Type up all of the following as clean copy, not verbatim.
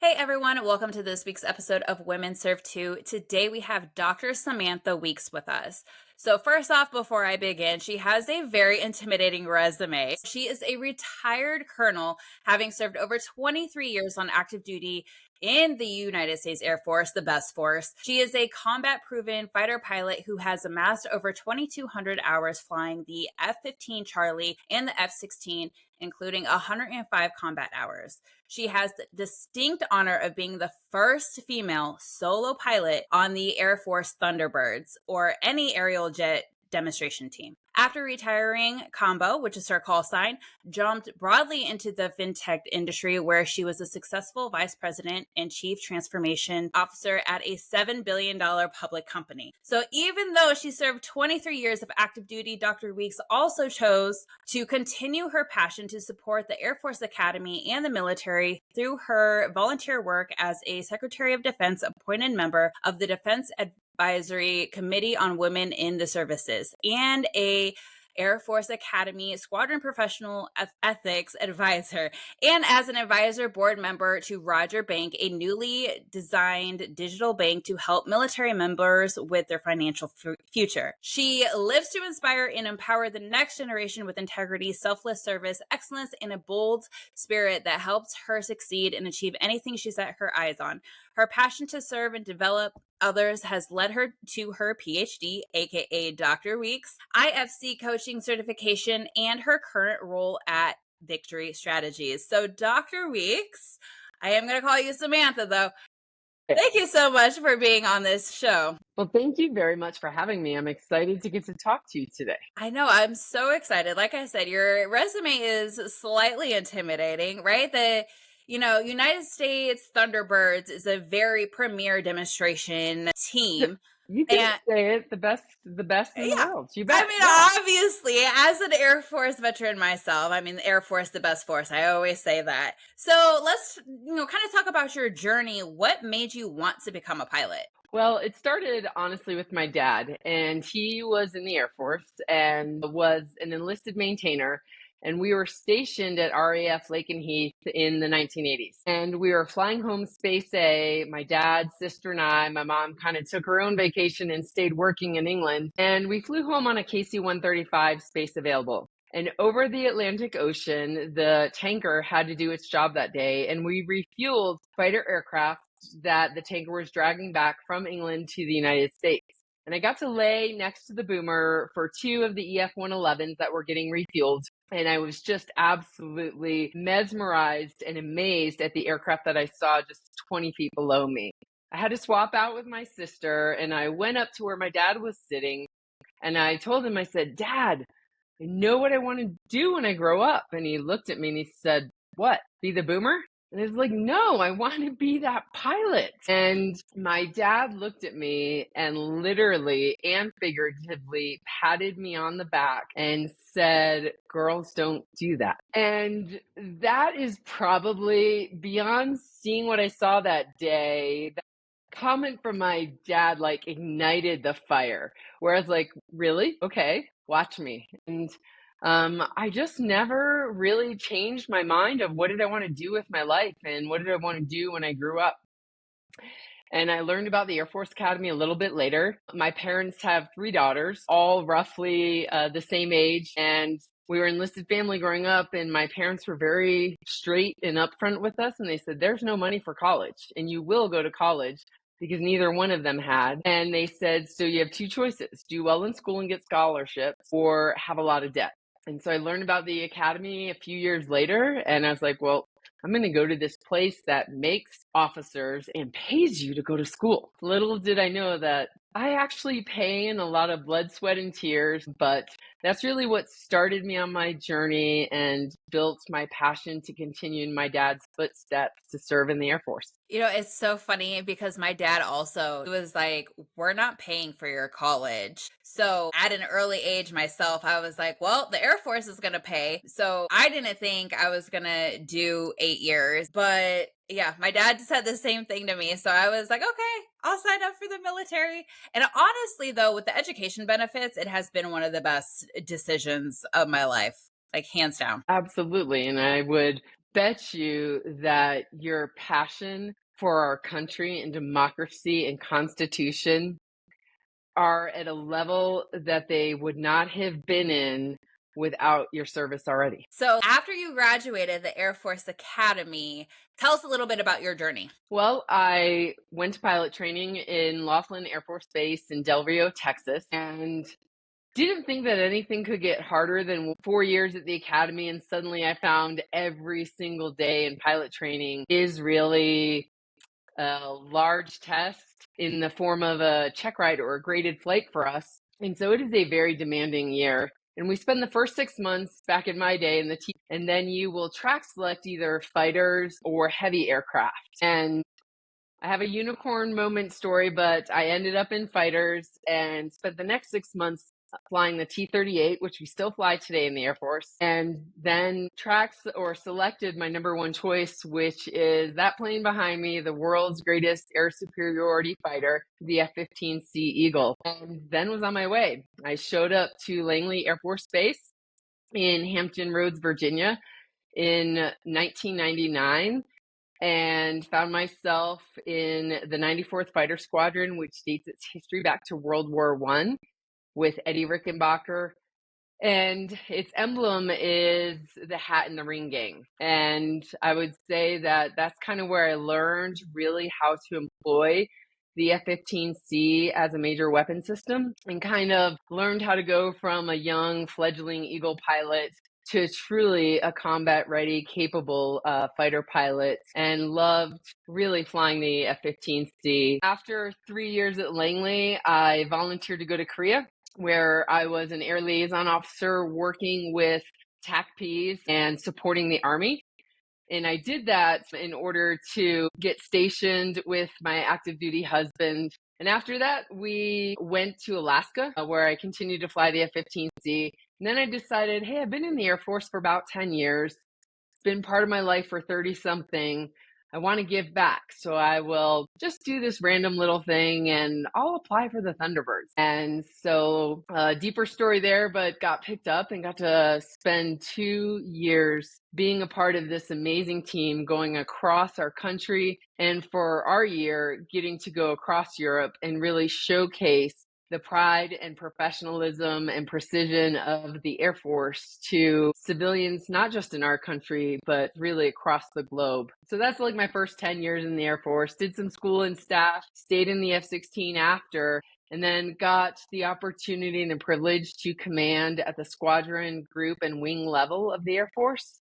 Hey everyone, welcome to this week's episode of Women Serve 2. Today we have Dr. Samantha Weeks with us. So, first off, before I begin, she has a very intimidating resume. She is a retired colonel, having served over 23 years on active duty in the United States Air Force, the best force. She is a combat proven fighter pilot who has amassed over 2,200 hours flying the F 15 Charlie and the F 16, including 105 combat hours. She has the distinct honor of being the first female solo pilot on the Air Force Thunderbirds, or any aerial jet demonstration team. After retiring, Combo, which is her call sign, jumped broadly into the FinTech industry, where she was a successful vice president and chief transformation officer at a $7 billion public company. So even though she served 23 years of active duty, Dr. Weeks also chose to continue her passion to support the Air Force Academy and the military through her volunteer work as a Secretary of Defense appointed member of the Defense Advisory Committee on Women in the Services and a Air Force Academy Squadron Professional Ethics Advisor, and as an advisor board member to Roger Bank, a newly designed digital bank to help military members with their financial future. She lives to inspire and empower the next generation with integrity, selfless service, excellence, and a bold spirit that helps her succeed and achieve anything she set her eyes on. Her passion to serve and develop others has led her to her PhD, aka Dr. Weeks, IFC coaching certification, and her current role at Victory Strategies. So, Dr. Weeks, I am going to call you Samantha, though. Thank you so much for being on this show. Well, thank you very much for having me. I'm excited to get to talk to you today. I know, I'm so excited. Like I said, your resume is slightly intimidating, right? United States Thunderbirds is a very premier demonstration team. You can And say it, the best in the yeah, world. You I bet. mean, Yeah. obviously, as an Air Force veteran myself, I mean, the Air Force, the best force. I always say that. So let's, kind of talk about your journey. What made you want to become a pilot? Well, it started honestly with my dad, and he was in the Air Force and was an enlisted maintainer. And we were stationed at RAF Lakenheath in the 1980s. And we were flying home Space A. My dad, sister, and I, my mom kind of took her own vacation and stayed working in England. And we flew home on a KC 135 Space Available. And over the Atlantic Ocean, the tanker had to do its job that day, and we refueled fighter aircraft that the tanker was dragging back from England to the United States. And I got to lay next to the boomer for two of the EF-111s that were getting refueled. And I was just absolutely mesmerized and amazed at the aircraft that I saw just 20 feet below me. I had to swap out with my sister, and I went up to where my dad was sitting, and I told him, I said, "Dad, I know what I want to do when I grow up." And he looked at me and he said, "What, be the boomer?" And I was like, "No, I want to be that pilot." And my dad looked at me and literally and figuratively patted me on the back and said, "Girls don't do that." And that is probably beyond seeing what I saw that day. That comment from my dad like ignited the fire, where I was like, "Really? Okay, watch me." And I just never really changed my mind of what did I want to do with my life and what did I want to do when I grew up. And I learned about the Air Force Academy a little bit later. My parents have three daughters, all roughly the same age. And we were an enlisted family growing up, and my parents were very straight and upfront with us. And they said, "There's no money for college, and you will go to college," because neither one of them had. And they said, "So you have two choices: do well in school and get scholarships, or have a lot of debt." And so I learned about the academy a few years later, and I was like, well, I'm going to go to this place that makes officers and pays you to go to school. Little did I know that I actually pay in a lot of blood, sweat, and tears, but that's really what started me on my journey and built my passion to continue in my dad's footsteps to serve in the Air Force. It's so funny because my dad also was like, "We're not paying for your college." So at an early age myself, I was like, well, the Air Force is going to pay. So I didn't think I was going to do 8 years. But yeah, my dad said the same thing to me. So I was like, okay, I'll sign up for the military. And honestly, though, with the education benefits, it has been one of the best decisions of my life, like hands down. Absolutely. And I would bet you that your passion for our country and democracy and constitution are at a level that they would not have been in without your service already. So, after you graduated the Air Force Academy, tell us a little bit about your journey. Well, I went to pilot training in Laughlin Air Force Base in Del Rio, Texas, and didn't think that anything could get harder than 4 years at the academy. And suddenly I found every single day in pilot training is really a large test in the form of a check ride or a graded flight for us. And so it is a very demanding year. And we spend the first 6 months back in my day in the T, and then you will track select either fighters or heavy aircraft. And I have a unicorn moment story, but I ended up in fighters and spent the next 6 months flying the T-38, which we still fly today in the Air Force, and then tracked or selected my number one choice, which is that plane behind me, the world's greatest air superiority fighter, the F-15C Eagle, and then was on my way. I showed up to Langley Air Force Base in Hampton Roads, Virginia in 1999 and found myself in the 94th Fighter Squadron, which dates its history back to World War I with Eddie Rickenbacker. And its emblem is the hat and the ring gang. And I would say that that's kind of where I learned really how to employ the F-15C as a major weapon system and kind of learned how to go from a young fledgling Eagle pilot to truly a combat ready, capable fighter pilot, and loved really flying the F-15C. After 3 years at Langley, I volunteered to go to Korea, where I was an air liaison officer working with TACPs and supporting the Army. And I did that in order to get stationed with my active duty husband. And after that, we went to Alaska, where I continued to fly the F-15C. And then I decided, hey, I've been in the Air Force for about 10 years. It's been part of my life for 30 something. I want to give back. So I will just do this random little thing and I'll apply for the Thunderbirds. And so deeper story there, but got picked up and got to spend 2 years being a part of this amazing team going across our country. And for our year, getting to go across Europe and really showcase the pride and professionalism and precision of the Air Force to civilians, not just in our country, but really across the globe. So that's like my first 10 years in the Air Force. Did some school and staff, stayed in the F-16 after, and then got the opportunity and the privilege to command at the squadron, group, and wing level of the Air Force.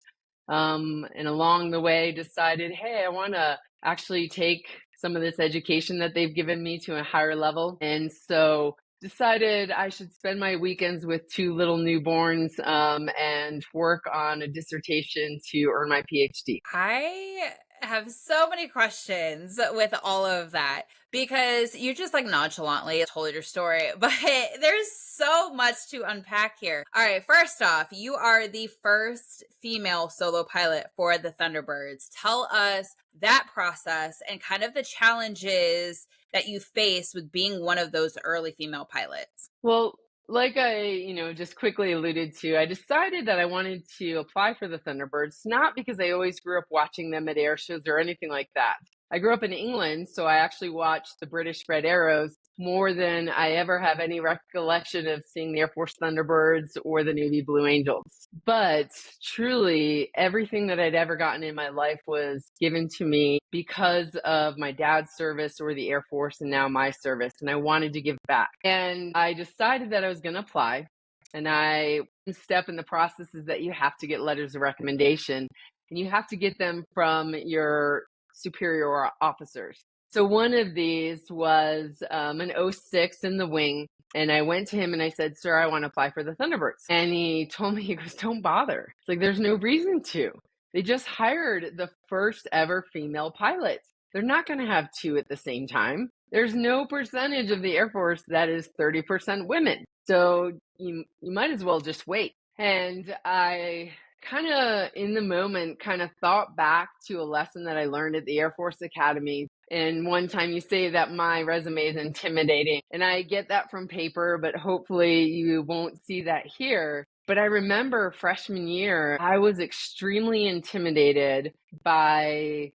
And along the way decided, hey, I want to actually take some of this education that they've given me to a higher level. And so decided I should spend my weekends with two little newborns and work on a dissertation to earn my PhD. I have so many questions with all of that because you just like nonchalantly told your story, but there's so much to unpack here. All right, first off, you are the first female solo pilot for the Thunderbirds. Tell us that process and kind of the challenges that you face with being one of those early female pilots. Well, like I, just quickly alluded to, I decided that I wanted to apply for the Thunderbirds, not because I always grew up watching them at air shows or anything like that. I grew up in England, so I actually watched the British Red Arrows more than I ever have any recollection of seeing the Air Force Thunderbirds or the Navy Blue Angels. But truly, everything that I'd ever gotten in my life was given to me because of my dad's service or the Air Force and now my service. And I wanted to give back. And I decided that I was going to apply. And one step in the process is that you have to get letters of recommendation and you have to get them from your superior officers. So one of these was an 06 in the wing. And I went to him and I said, sir, I want to apply for the Thunderbirds. And he told me, he goes, don't bother. It's like, there's no reason to. They just hired the first ever female pilot. They're not going to have two at the same time. There's no percentage of the Air Force that is 30% women. So you might as well just wait. And I kind of in the moment kind of thought back to a lesson that I learned at the Air Force Academy. And one time you say that my resume is intimidating, and I get that from paper, but hopefully you won't see that here. But I remember freshman year, I was extremely intimidated by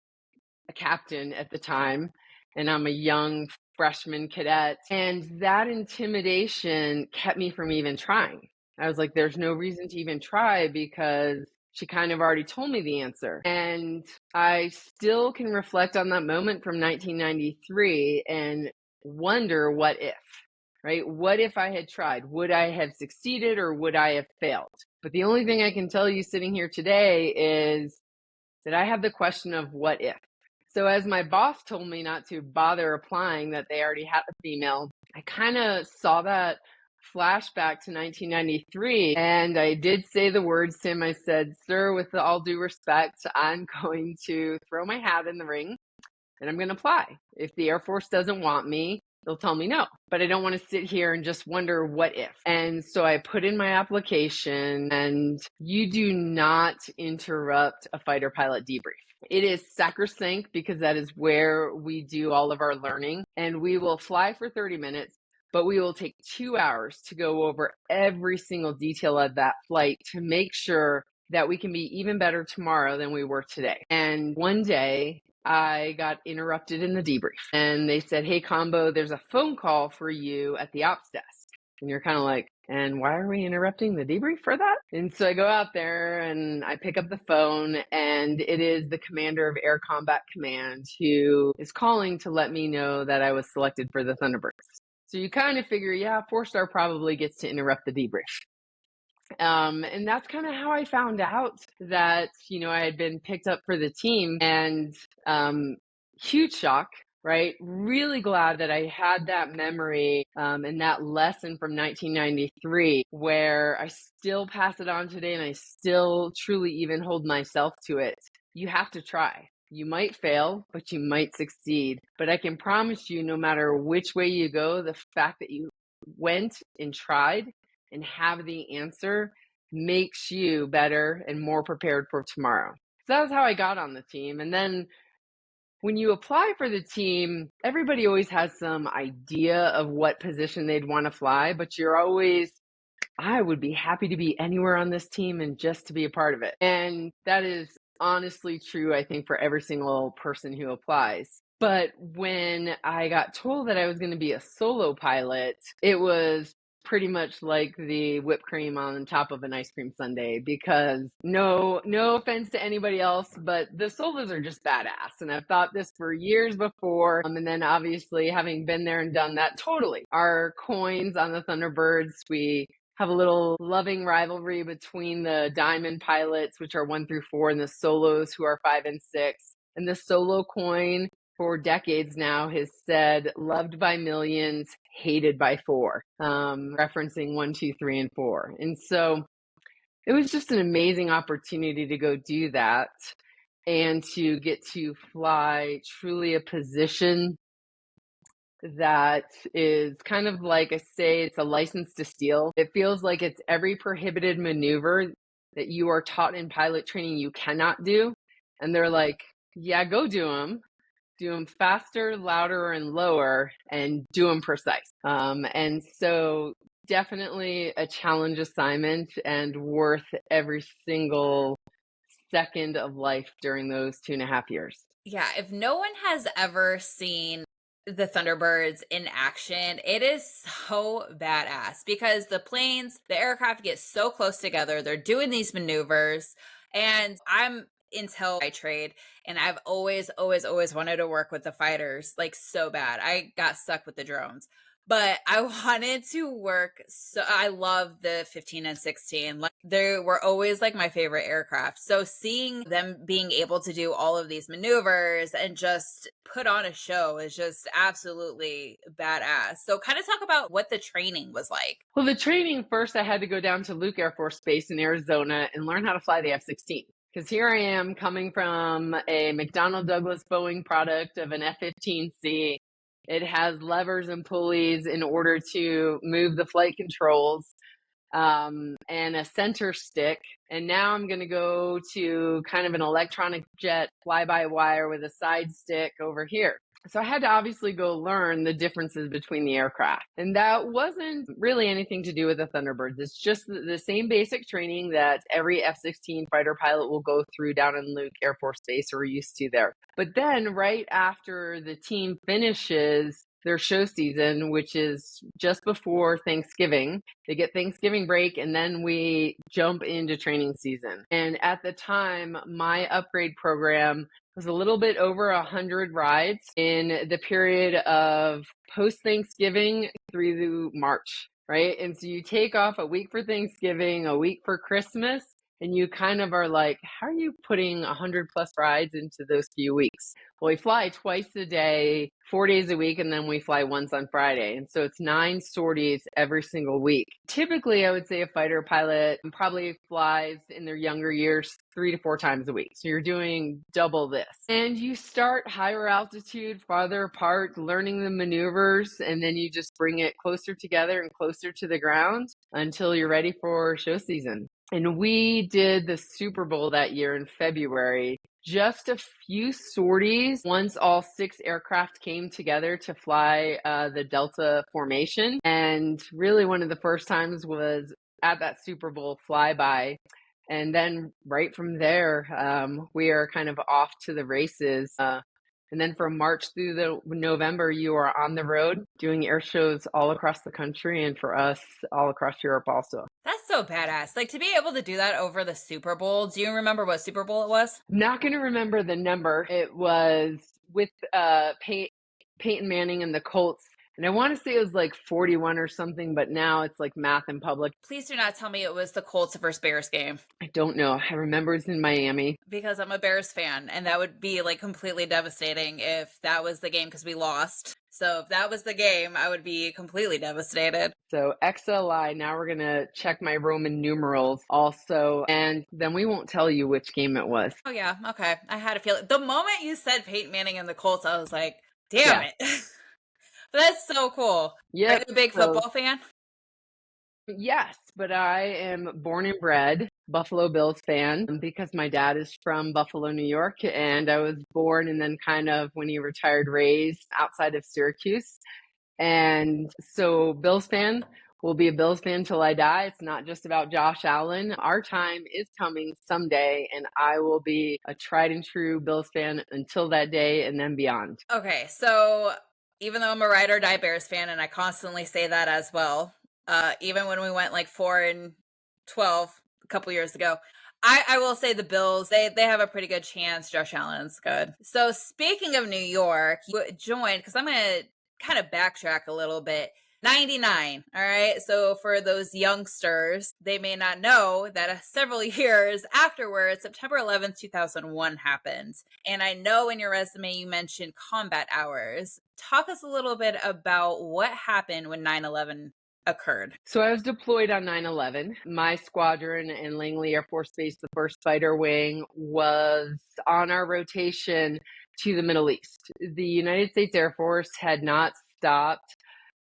a captain at the time, and I'm a young freshman cadet. And that intimidation kept me from even trying. I was like, there's no reason to even try because she kind of already told me the answer. And I still can reflect on that moment from 1993 and wonder what if, right? What if I had tried? Would I have succeeded or would I have failed? But the only thing I can tell you sitting here today is that I have the question of what if. So as my boss told me not to bother applying, that they already had a female, I kind of saw that flashback to 1993. And I did say the words to him. I said, sir, with all due respect, I'm going to throw my hat in the ring and I'm going to apply. If the Air Force doesn't want me, they'll tell me no. But I don't want to sit here and just wonder what if. And so I put in my application, and you do not interrupt a fighter pilot debrief. It is sacrosanct because that is where we do all of our learning. And we will fly for 30 minutes, but we will take 2 hours to go over every single detail of that flight to make sure that we can be even better tomorrow than we were today. And one day, I got interrupted in the debrief and they said, hey, Combo, there's a phone call for you at the ops desk. And you're kind of like, and why are we interrupting the debrief for that? And so I go out there and I pick up the phone, and it is the commander of Air Combat Command who is calling to let me know that I was selected for the Thunderbirds. So you kind of figure, yeah, 4-star probably gets to interrupt the debrief. And that's kind of how I found out that, I had been picked up for the team, and huge shock, right? Really glad that I had that memory and that lesson from 1993 where I still pass it on today, and I still truly even hold myself to it. You have to try. You might fail, but you might succeed. But I can promise you, no matter which way you go, the fact that you went and tried and have the answer makes you better and more prepared for tomorrow. So that was how I got on the team. And then when you apply for the team, everybody always has some idea of what position they'd want to fly, but you're always, I would be happy to be anywhere on this team and just to be a part of it. And that is honestly true, I think, for every single person who applies. But when I got told that I was going to be a solo pilot, it was pretty much like the whipped cream on top of an ice cream sundae, because no offense to anybody else, but the solos are just badass. And I've thought this for years before. And then obviously having been there and done that, totally. Our coins on the Thunderbirds, we have a little loving rivalry between the diamond pilots, which are 1 through 4, and the solos, who are 5 and 6. And the solo coin for decades now has said, loved by millions, hated by 4, referencing 1, 2, 3, and 4. And so it was just an amazing opportunity to go do that and to get to fly truly a position that is kind of like, I say, it's a license to steal. It feels like it's every prohibited maneuver that you are taught in pilot training you cannot do. And they're like, yeah, go do them. Do them faster, louder, and lower, and do them precise. And so definitely a challenge assignment and worth every single second of life during those 2.5 years. Yeah, if no one has ever seen the Thunderbirds in action, it is so badass because the planes, the aircraft get so close together. They're doing these maneuvers, and I'm intel by trade, and I've always wanted to work with the fighters, like, so bad. I got stuck with the drones, but I wanted to work. So I love the 15 and 16. Like, they were always like my favorite aircraft. So seeing them being able to do all of these maneuvers and just put on a show is just absolutely badass. So kind of talk about what the training was like. Well, the training, first I had to go down to Luke Air Force Base in Arizona and learn how to fly the F-16. Because here I am coming from a McDonnell Douglas Boeing product of an F-15C. It has levers and pulleys in order to move the flight controls, and a center stick. And now I'm going to go to kind of an electronic jet fly-by-wire with a side stick over here. So I had to obviously go learn the differences between the aircraft. And that wasn't really anything to do with the Thunderbirds. It's just the same basic training that every F-16 fighter pilot will go through down in Luke Air Force Base, or we're used to there. But then right after the team finishes their show season, which is just before Thanksgiving, they get Thanksgiving break, and then we jump into training season. And at the time, my upgrade program was a little bit over 100 rides in the period of post Thanksgiving through March, right? And so you take off a week for Thanksgiving, a week for Christmas, and you kind of are like, how are you putting 100 plus rides into those few weeks? Well, we fly twice a day, 4 days a week, and then we fly once on Friday. And so it's 9 sorties every single week. Typically, I would say a fighter pilot probably flies in their younger years 3 to 4 times a week. So you're doing double this. And you start higher altitude, farther apart, learning the maneuvers, and then you just bring it closer together and closer to the ground until you're ready for show season. And we did the Super Bowl that year in February. Just a few sorties once all 6 aircraft came together to fly the Delta formation. And really one of the first times was at that Super Bowl flyby. And then right from there, we are kind of off to the races. And then from March through the November, you are on the road doing air shows all across the country, and for us, all across Europe also. That's so badass. Like to be able to do that over the Super Bowl. Do you remember what Super Bowl it was? Not going to remember the number. It was with Peyton Manning and the Colts. And I want to say it was like 41 or something, but now it's like math in public. Please do not tell me it was the Colts versus Bears game. I don't know. I remember it was in Miami. Because I'm a Bears fan, and that would be like completely devastating if that was the game because we lost. So if that was the game, I would be completely devastated. So XLI, now we're going to check my Roman numerals also, and then we won't tell you which game it was. Oh yeah, okay. I had a feeling. The moment you said Peyton Manning and the Colts, I was like, damn it. But that's so cool. Yeah. Are you a big football fan? Yes, but I am born and bred Buffalo Bills fan because my dad is from Buffalo, New York, and I was born and then kind of when he retired raised outside of Syracuse. And so Bills fan, will be a Bills fan till I die. It's not just about Josh Allen. Our time is coming someday, and I will be a tried and true Bills fan until that day and then beyond. Okay, so even though I'm a ride or die Bears fan, and I constantly say that as well, even when we went like 4-12 a couple years ago, I will say the Bills, they have a pretty good chance. Josh Allen's good. So speaking of New York, you joined, because I'm going to kind of backtrack a little bit. 99, all right? So for those youngsters, they may not know that several years afterwards, September 11th, 2001 happened. And I know in your resume you mentioned combat hours. Talk us a little bit about what happened when 9/11 occurred. So I was deployed on 9/11. My squadron in Langley Air Force Base, the 1st Fighter Wing, was on our rotation to the Middle East. The United States Air Force had not stopped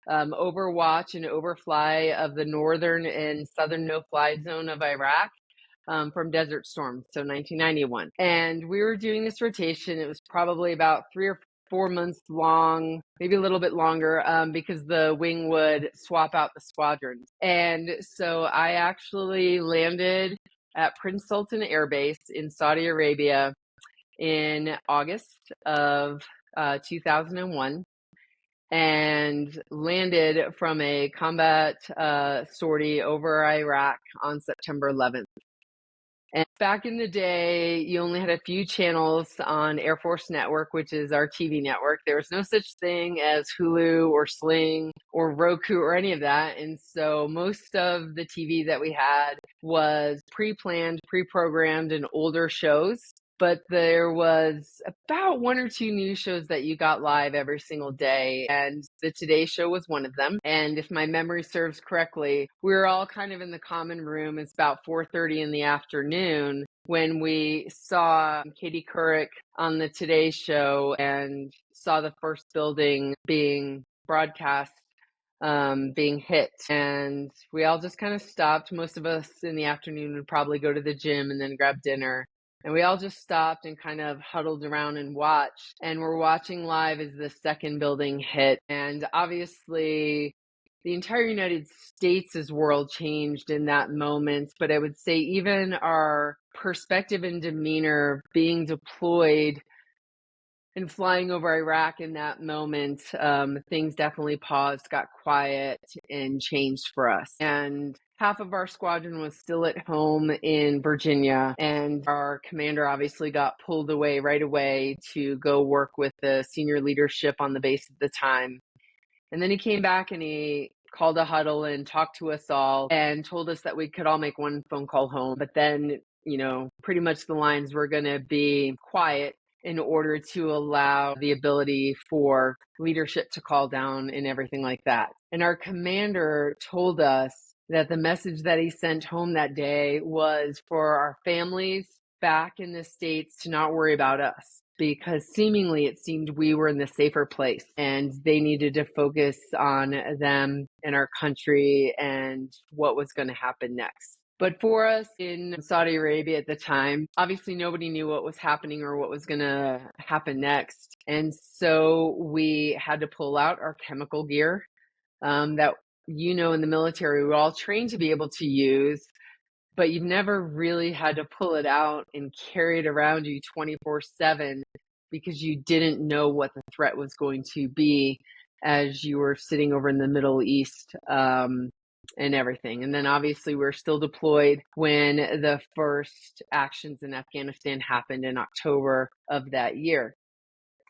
overwatch and overfly of the northern and southern no-fly zone of Iraq from Desert Storm, so 1991. And we were doing this rotation. It was probably about 3 or 4 months long, maybe a little bit longer, because the wing would swap out the squadrons. And so I actually landed at Prince Sultan Air Base in Saudi Arabia in August of 2001. And landed from a combat sortie over Iraq on September 11th. And back in the day, you only had a few channels on Air Force Network, which is our TV network. There was no such thing as Hulu or Sling or Roku or any of that. And so most of the TV that we had was pre-planned, pre-programmed, and older shows. But there was about 1 or 2 news shows that you got live every single day, and the Today Show was one of them. And if my memory serves correctly, we were all kind of in the common room. It's about 4:30 in the afternoon when we saw Katie Couric on the Today Show and saw the first building being broadcast being hit. And we all just kind of stopped. Most of us in the afternoon would probably go to the gym and then grab dinner. And we all just stopped and kind of huddled around and watched. And we're watching live as the second building hit. And obviously, the entire United States' world changed in that moment. But I would say even our perspective and demeanor being deployed and flying over Iraq in that moment, things definitely paused, got quiet, and changed for us. And half of our squadron was still at home in Virginia, and our commander obviously got pulled away right away to go work with the senior leadership on the base at the time. And then he came back and he called a huddle and talked to us all and told us that we could all make one phone call home. But then, pretty much the lines were going to be quiet in order to allow the ability for leadership to call down and everything like that. And our commander told us that the message that he sent home that day was for our families back in the States to not worry about us, because seemingly it seemed we were in the safer place and they needed to focus on them and our country and what was going to happen next. But for us in Saudi Arabia at the time, obviously nobody knew what was happening or what was going to happen next. And so we had to pull out our chemical gear that, in the military, we're all trained to be able to use, but you've never really had to pull it out and carry it around you 24/7 because you didn't know what the threat was going to be as you were sitting over in the Middle East and everything. And then obviously we're still deployed when the first actions in Afghanistan happened in October of that year.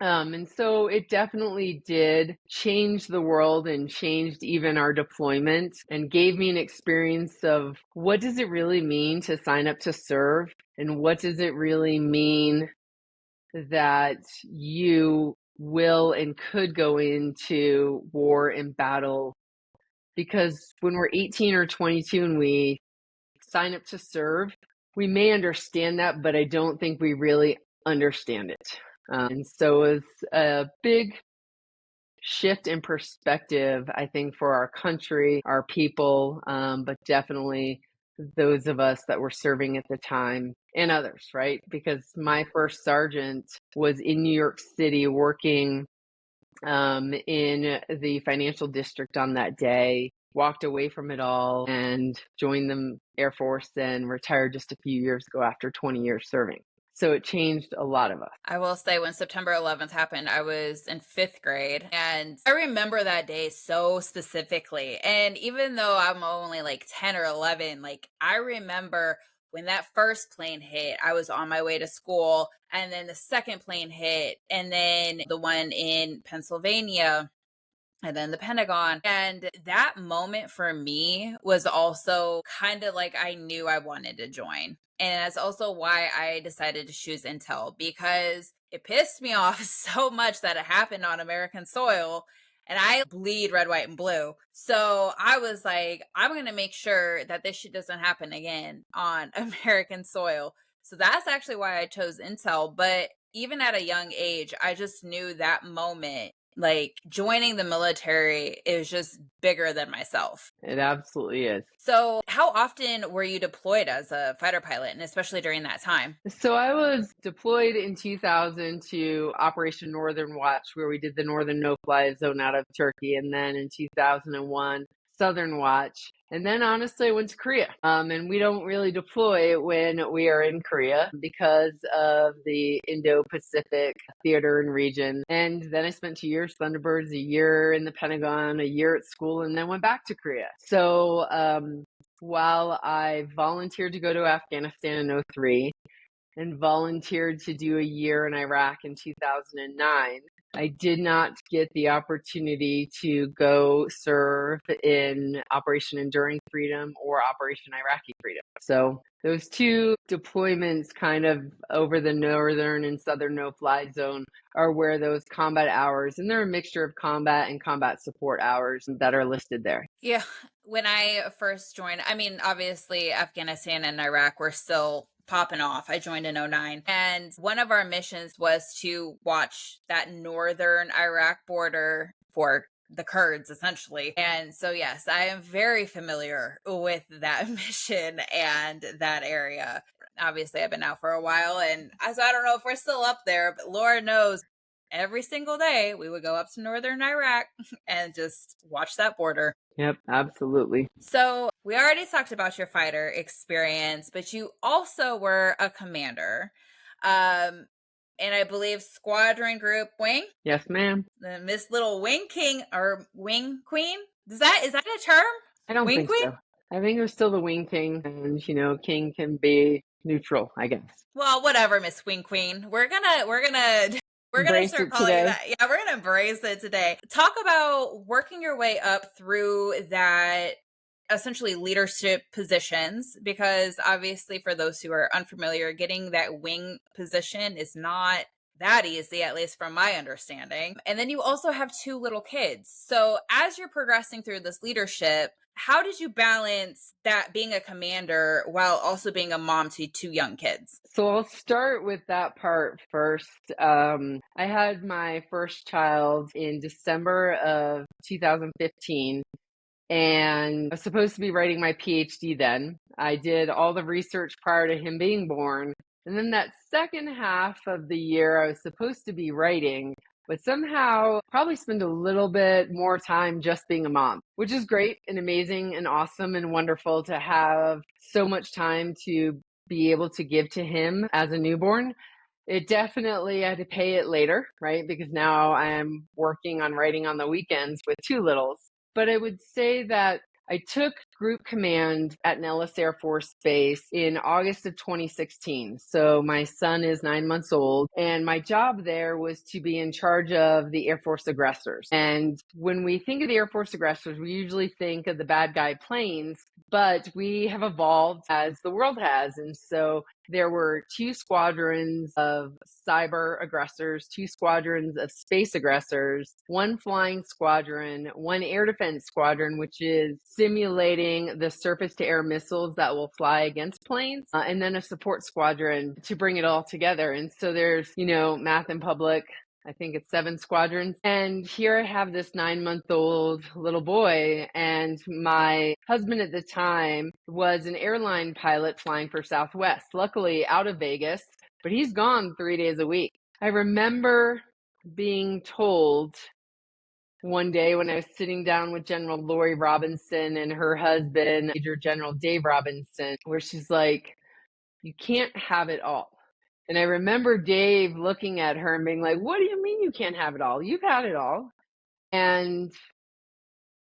And so it definitely did change the world and changed even our deployment and gave me an experience of what does it really mean to sign up to serve, and what does it really mean that you will and could go into war and battle. Because when we're 18 or 22 and we sign up to serve, we may understand that, but I don't think we really understand it. And so it's a big shift in perspective, I think, for our country, our people, but definitely those of us that were serving at the time and others, right? Because my first sergeant was in New York City working in the financial district on that day, walked away from it all and joined the Air Force and retired just a few years ago after 20 years serving. So it changed a lot of us. I will say when September 11th happened, I was in 5th grade and I remember that day so specifically. And even though I'm only like 10 or 11, like I remember when that first plane hit, I was on my way to school, and then the second plane hit, and then the one in Pennsylvania, and then the Pentagon. And that moment for me was also kind of like I knew I wanted to join. And that's also why I decided to choose Intel, because it pissed me off so much that it happened on American soil. And I bleed red, white, and blue. So I was like, I'm going to make sure that this shit doesn't happen again on American soil. So that's actually why I chose Intel. But even at a young age, I just knew that moment, like joining the military is just bigger than myself. It absolutely is. So, how often were you deployed as a fighter pilot, and especially during that time? So I was deployed in 2000 to Operation Northern Watch, where we did the Northern No-Fly Zone out of Turkey, and then in 2001, Southern Watch. And then honestly, I went to Korea. And we don't really deploy when we are in Korea because of the Indo-Pacific theater and region. And then I spent 2 years Thunderbirds, a year in the Pentagon, a year at school, and then went back to Korea. So while I volunteered to go to Afghanistan in 2003 and volunteered to do a year in Iraq in 2009, I did not get the opportunity to go serve in Operation Enduring Freedom or Operation Iraqi Freedom. So those two deployments kind of over the northern and southern no-fly zone are where those combat hours, and they're a mixture of combat and combat support hours that are listed there. Yeah, when I first joined, I mean, obviously Afghanistan and Iraq were still popping off. I joined in 09, and one of our missions was to watch that northern Iraq border for the Kurds, essentially. And so, yes, I am very familiar with that mission and that area. Obviously I've been out for a while, and so I don't know if we're still up there, but Lord knows every single day we would go up to northern Iraq and just watch that border. Yep, absolutely. So we already talked about your fighter experience, but you also were a commander. Um, and I believe Squadron Group Wing, Yes, ma'am. the Miss Little Wing King or Wing Queen. Is that a term? I don't Wing think Queen? so. I think it was still the wing king, and king can be neutral, I guess. Well, whatever, Miss Wing Queen. We're gonna Embrace start it calling you today. that. Yeah, we're gonna embrace it today. Talk about working your way up through that essentially leadership positions, because obviously for those who are unfamiliar, getting that wing position is not that easy, at least from my understanding. And then you also have two little kids. So as you're progressing through this leadership, how did you balance that being a commander while also being a mom to two young kids? So I'll start with that part first. I had my first child in December of 2015, and I was supposed to be writing my PhD then. I did all the research prior to him being born. And then that second half of the year, I was supposed to be writing, but somehow probably spend a little bit more time just being a mom, which is great and amazing and awesome and wonderful to have so much time to be able to give to him as a newborn. It definitely had to pay it later, right? Because now I'm working on writing on the weekends with two littles. But I would say that I took group command at Nellis Air Force Base in August of 2016. So my son is 9 months old, and my job there was to be in charge of the Air Force aggressors. And when we think of the Air Force aggressors, we usually think of the bad guy planes, but we have evolved as the world has. And so there were two squadrons of cyber aggressors, two squadrons of space aggressors, one flying squadron, one air defense squadron, which is simulating the surface to air missiles that will fly against planes, and then a support squadron to bring it all together. And so there's, math in public. I think it's 7 squadrons. And here I have this 9-month-old little boy. And my husband at the time was an airline pilot flying for Southwest, luckily out of Vegas, but he's gone 3 days a week. I remember being told one day when I was sitting down with General Lori Robinson and her husband, Major General Dave Robinson, where she's like, you can't have it all. And I remember Dave looking at her and being like, what do you mean you can't have it all? You've had it all. And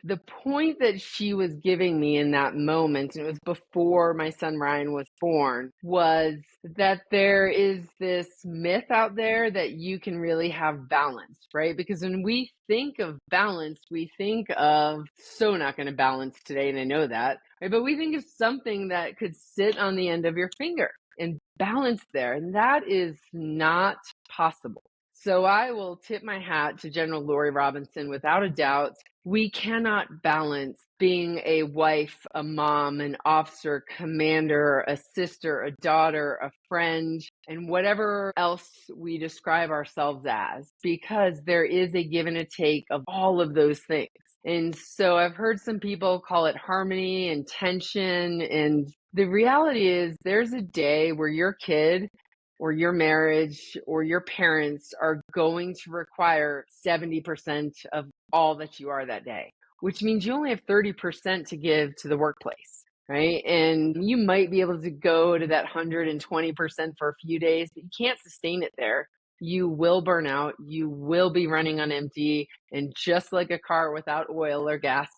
the point that she was giving me in that moment, and it was before my son Ryan was born, was that there is this myth out there that you can really have balance, right? Because when we think of balance, we think of so not going to balance today, and I know that, right? But we think of something that could sit on the end of your finger and balance there, and that is not possible. So I will tip my hat to General Lori Robinson without a doubt. We cannot balance being a wife, a mom, an officer, commander, a sister, a daughter, a friend, and whatever else we describe ourselves as, because there is a give and a take of all of those things. And so I've heard some people call it harmony and tension. And the reality is there's a day where your kid or your marriage or your parents are going to require 70% of all that you are that day, which means you only have 30% to give to the workplace, right? And you might be able to go to that 120% for a few days, but you can't sustain it there. You will burn out. You will be running on empty. And just like a car without oil or gas,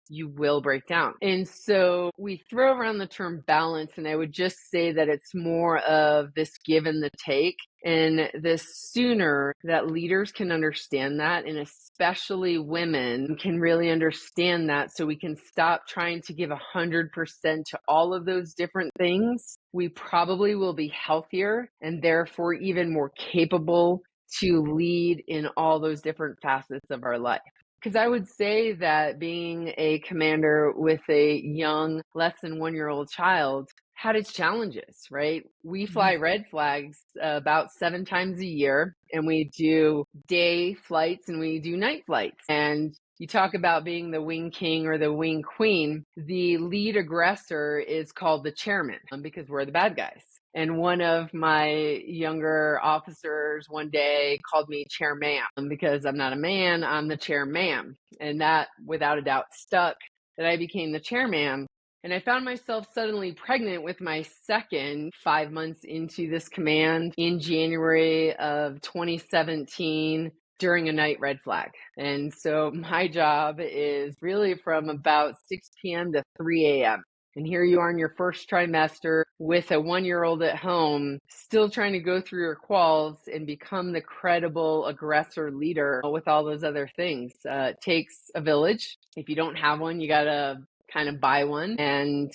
you will break down. And so we throw around the term balance, and I would just say that it's more of this give and the take. And the sooner that leaders can understand that, and especially women can really understand that, so we can stop trying to give 100% to all of those different things, we probably will be healthier and therefore even more capable to lead in all those different facets of our life. Because I would say that being a commander with a young, less than 1-year-old child had its challenges, right? We fly red flags about 7 times a year, and we do day flights and we do night flights. And you talk about being the wing king or the wing queen. The lead aggressor is called the chairman because we're the bad guys. And one of my younger officers one day called me chairman because I'm not a man, I'm the chairman. And that, without a doubt, stuck that I became the chairman. And I found myself suddenly pregnant with my second 5 months into this command in January of 2017 during a night red flag. And so my job is really from about 6 p.m. to 3 a.m. And here you are in your first trimester with a 1-year-old at home, still trying to go through your quals and become the credible aggressor leader with all those other things. It takes a village. If you don't have one, you got to kind of buy one. And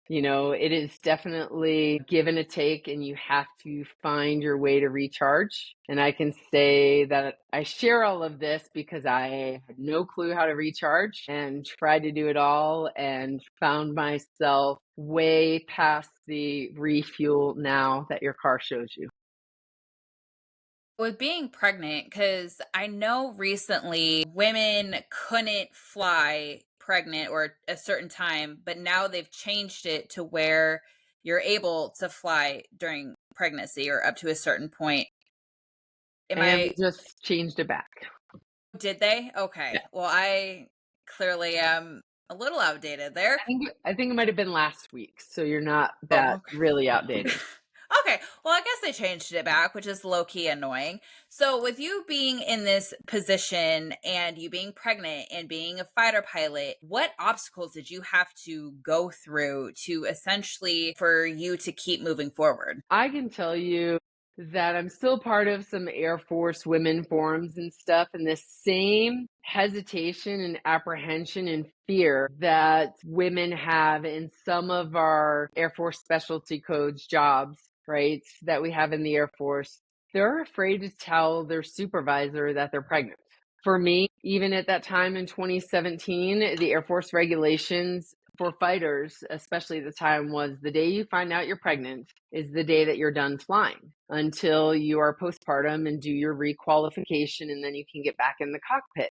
it is definitely give and a take, and you have to find your way to recharge. And I can say that I share all of this because I had no clue how to recharge and tried to do it all and found myself way past the refuel now that your car shows you. With being pregnant, because I know recently women couldn't fly pregnant or a certain time, but now they've changed it to where you're able to fly during pregnancy or up to a certain point. Am And I, they just changed it back. did they? Yeah. Okay. Well, I clearly am a little outdated there. I think it might have been last week, so you're not that Oh, really okay. outdated. Okay. Well, I guess they changed it back, which is low key annoying. So, with you being in this position and you being pregnant and being a fighter pilot, what obstacles did you have to go through to essentially for you to keep moving forward? I can tell you that I'm still part of some Air Force women forums and stuff, and the same hesitation and apprehension and fear that women have in some of our Air Force specialty codes jobs, right, that we have in the Air Force. They're afraid to tell their supervisor that they're pregnant. For me, even at that time in 2017, the Air Force regulations for fighters, especially at the time, was the day you find out you're pregnant is the day that you're done flying until you are postpartum and do your requalification, and then you can get back in the cockpit.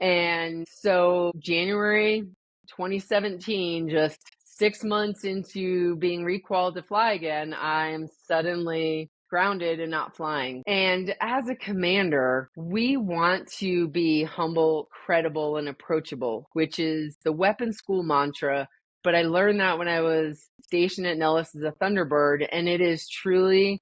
And so January 2017, just 6 months into being requalified to fly again, I'm suddenly grounded and not flying. And as a commander, we want to be humble, credible, and approachable, which is the weapon school mantra. But I learned that when I was stationed at Nellis as a Thunderbird, and it is truly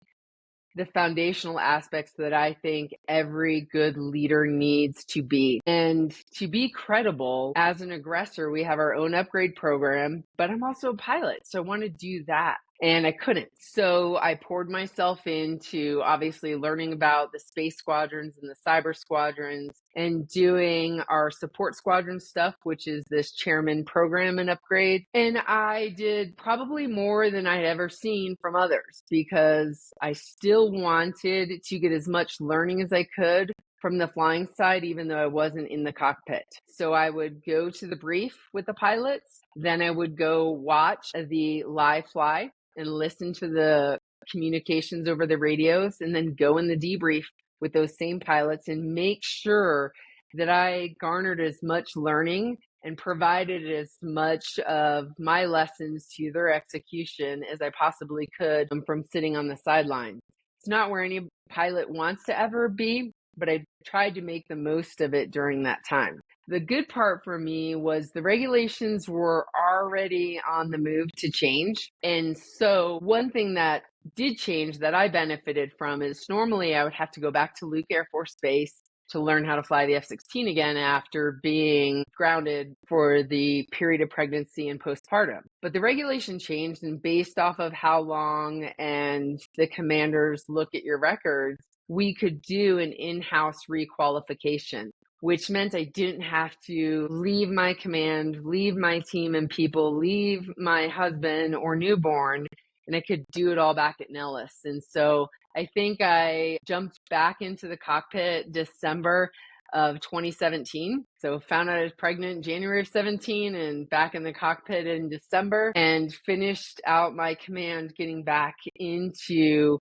the foundational aspects that I think every good leader needs to be. And to be credible as an aggressor, we have our own upgrade program, but I'm also a pilot. So I want to do that. And I couldn't. So I poured myself into obviously learning about the space squadrons and the cyber squadrons and doing our support squadron stuff, which is this chairman program and upgrade. And I did probably more than I'd ever seen from others because I still wanted to get as much learning as I could from the flying side, even though I wasn't in the cockpit. So I would go to the brief with the pilots, then I would go watch the live fly and listen to the communications over the radios, and then go in the debrief with those same pilots and make sure that I garnered as much learning and provided as much of my lessons to their execution as I possibly could from sitting on the sideline. It's not where any pilot wants to ever be, but I tried to make the most of it during that time. The good part for me was the regulations were already on the move to change. And so one thing that did change that I benefited from is normally I would have to go back to Luke Air Force Base to learn how to fly the F-16 again after being grounded for the period of pregnancy and postpartum. But the regulation changed, and based off of how long and the commanders look at your records, we could do an in-house requalification, which meant I didn't have to leave my command, leave my team and people, leave my husband or newborn, and I could do it all back at Nellis. And so I think I jumped back into the cockpit December of 2017. So found out I was pregnant in January of 17 and back in the cockpit in December, and finished out my command getting back into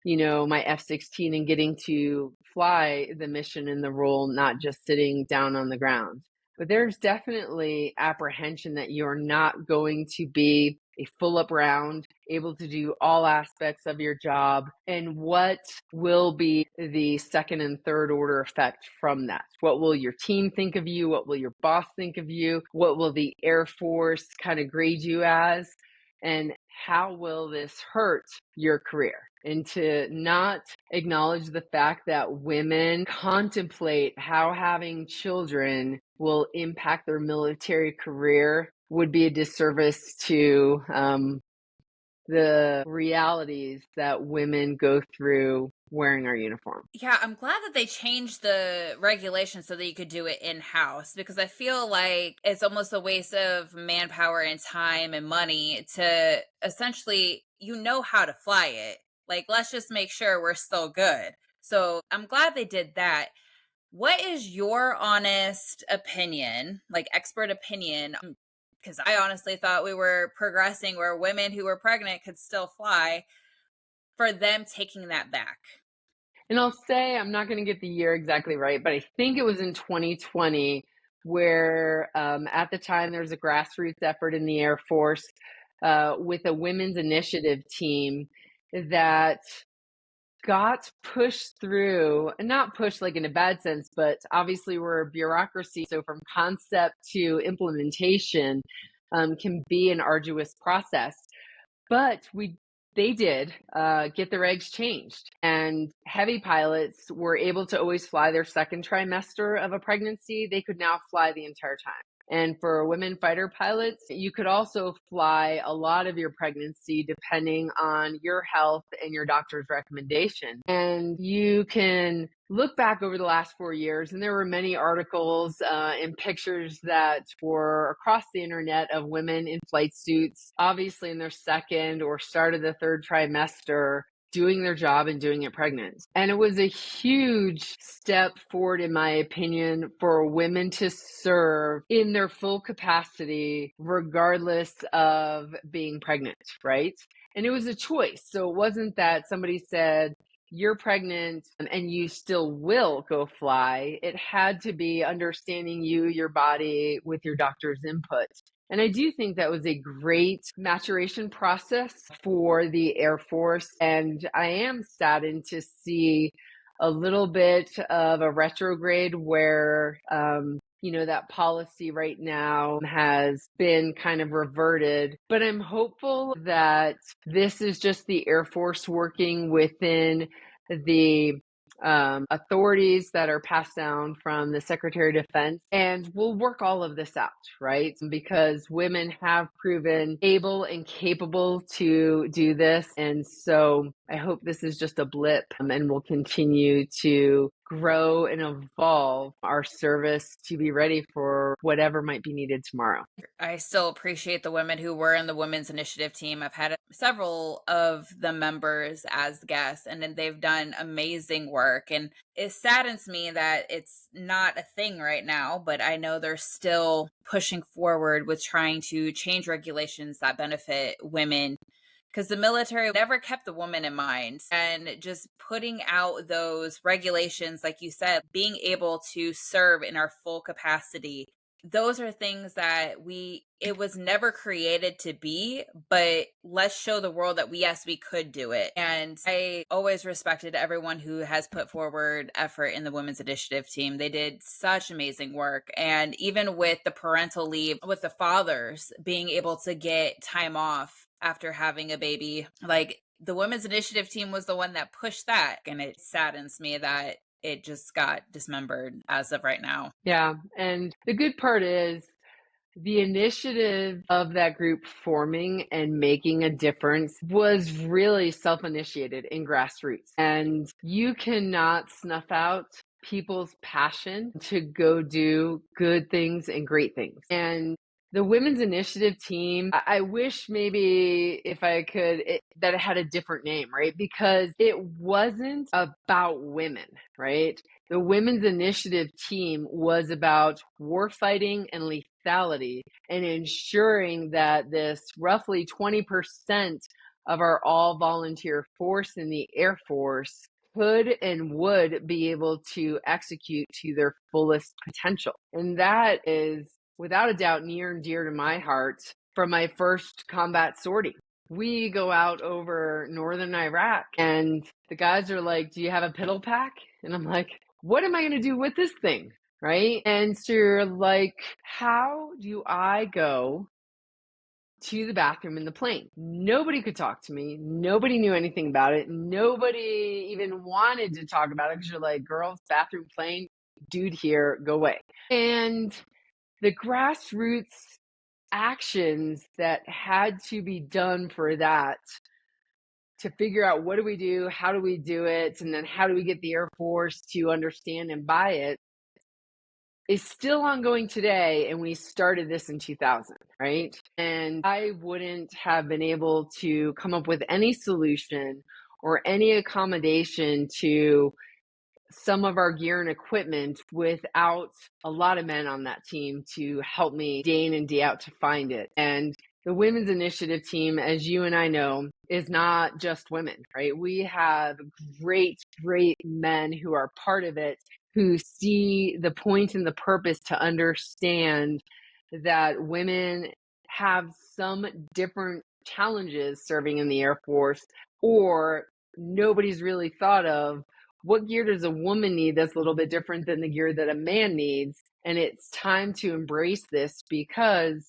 my F-16 and getting to fly the mission and the role, not just sitting down on the ground. But there's definitely apprehension that you're not going to be a full up round able to do all aspects of your job, and what will be the second and third order effect from that? What will your team think of you? What will your boss think of you? What will the Air Force kind of grade you as? And how will this hurt your career? And to not acknowledge the fact that women contemplate how having children will impact their military career would be a disservice to the realities that women go through wearing our uniform. Yeah, I'm glad that they changed the regulation so that you could do it in-house, because I feel like it's almost a waste of manpower and time and money to essentially, how to fly it. Like, let's just make sure we're still good. So I'm glad they did that. What is your honest opinion, like expert opinion? Because I honestly thought we were progressing where women who were pregnant could still fly, for them taking that back. And I'll say, I'm not going to get the year exactly right, but I think it was in 2020 where at the time there was a grassroots effort in the Air Force with a women's initiative team that got pushed through, and not pushed like in a bad sense, but obviously we're a bureaucracy. So from concept to implementation can be an arduous process. But they did get the regs changed, and heavy pilots were able to always fly their second trimester of a pregnancy. They could now fly the entire time. And for women fighter pilots, you could also fly a lot of your pregnancy depending on your health and your doctor's recommendation. And you can look back over the last 4 years, and there were many articles and pictures that were across the internet of women in flight suits, obviously in their second or start of the third trimester, doing their job and doing it pregnant. And it was a huge step forward, in my opinion, for women to serve in their full capacity, regardless of being pregnant, right? And it was a choice. So it wasn't that somebody said, you're pregnant and you still will go fly. It had to be understanding you, your body, with your doctor's input. And I do think that was a great maturation process for the Air Force. And I am saddened to see a little bit of a retrograde where, that policy right now has been kind of reverted. But I'm hopeful that this is just the Air Force working within the authorities that are passed down from the Secretary of Defense, and we'll work all of this out, right? Because women have proven able and capable to do this. And so I hope this is just a blip, and we'll continue to grow and evolve our service to be ready for whatever might be needed tomorrow. I still appreciate the women who were in the women's initiative team. I've had several of the members as guests, and then they've done amazing work. And it saddens me that it's not a thing right now, but I know they're still pushing forward with trying to change regulations that benefit women, because the military never kept the woman in mind. And just putting out those regulations, like you said, being able to serve in our full capacity, those are things that it was never created to be, but let's show the world that yes, we could do it. And I always respected everyone who has put forward effort in the women's initiative team. They did such amazing work. And even with the parental leave, with the fathers being able to get time off after having a baby, like the women's initiative team was the one that pushed that. And it saddens me that it just got dismembered as of right now. Yeah. And the good part is the initiative of that group forming and making a difference was really self-initiated in grassroots. And you cannot snuff out people's passion to go do good things and great things. And the women's initiative team, I wish maybe if I could, that it had a different name, right? Because it wasn't about women, right? The women's initiative team was about warfighting and lethality, and ensuring that this roughly 20% of our all volunteer force in the Air Force could and would be able to execute to their fullest potential. And that is without a doubt near and dear to my heart from my first combat sortie. we go out over northern Iraq and the guys are like, do you have a piddle pack? And I'm like, what am I going to do with this thing? Right. And so you're like, how do I go to the bathroom in the plane? Nobody could talk to me. Nobody knew anything about it. Nobody even wanted to talk about it because you're like, girls, bathroom, plane, dude here, go away. And the grassroots actions that had to be done for that to figure out what do we do, how do we do it, and then how do we get the Air Force to understand and buy it is still ongoing today. And we started this in 2000, right? And I wouldn't have been able to come up with any solution or any accommodation to some of our gear and equipment without a lot of men on that team to help me day in and day out to find it. And the women's initiative team, as you and I know, is not just women, right? We have great, great men who are part of it, who see the point and the purpose to understand that women have some different challenges serving in the Air Force, or nobody's really thought of what gear does a woman need that's a little bit different than the gear that a man needs. And it's time to embrace this because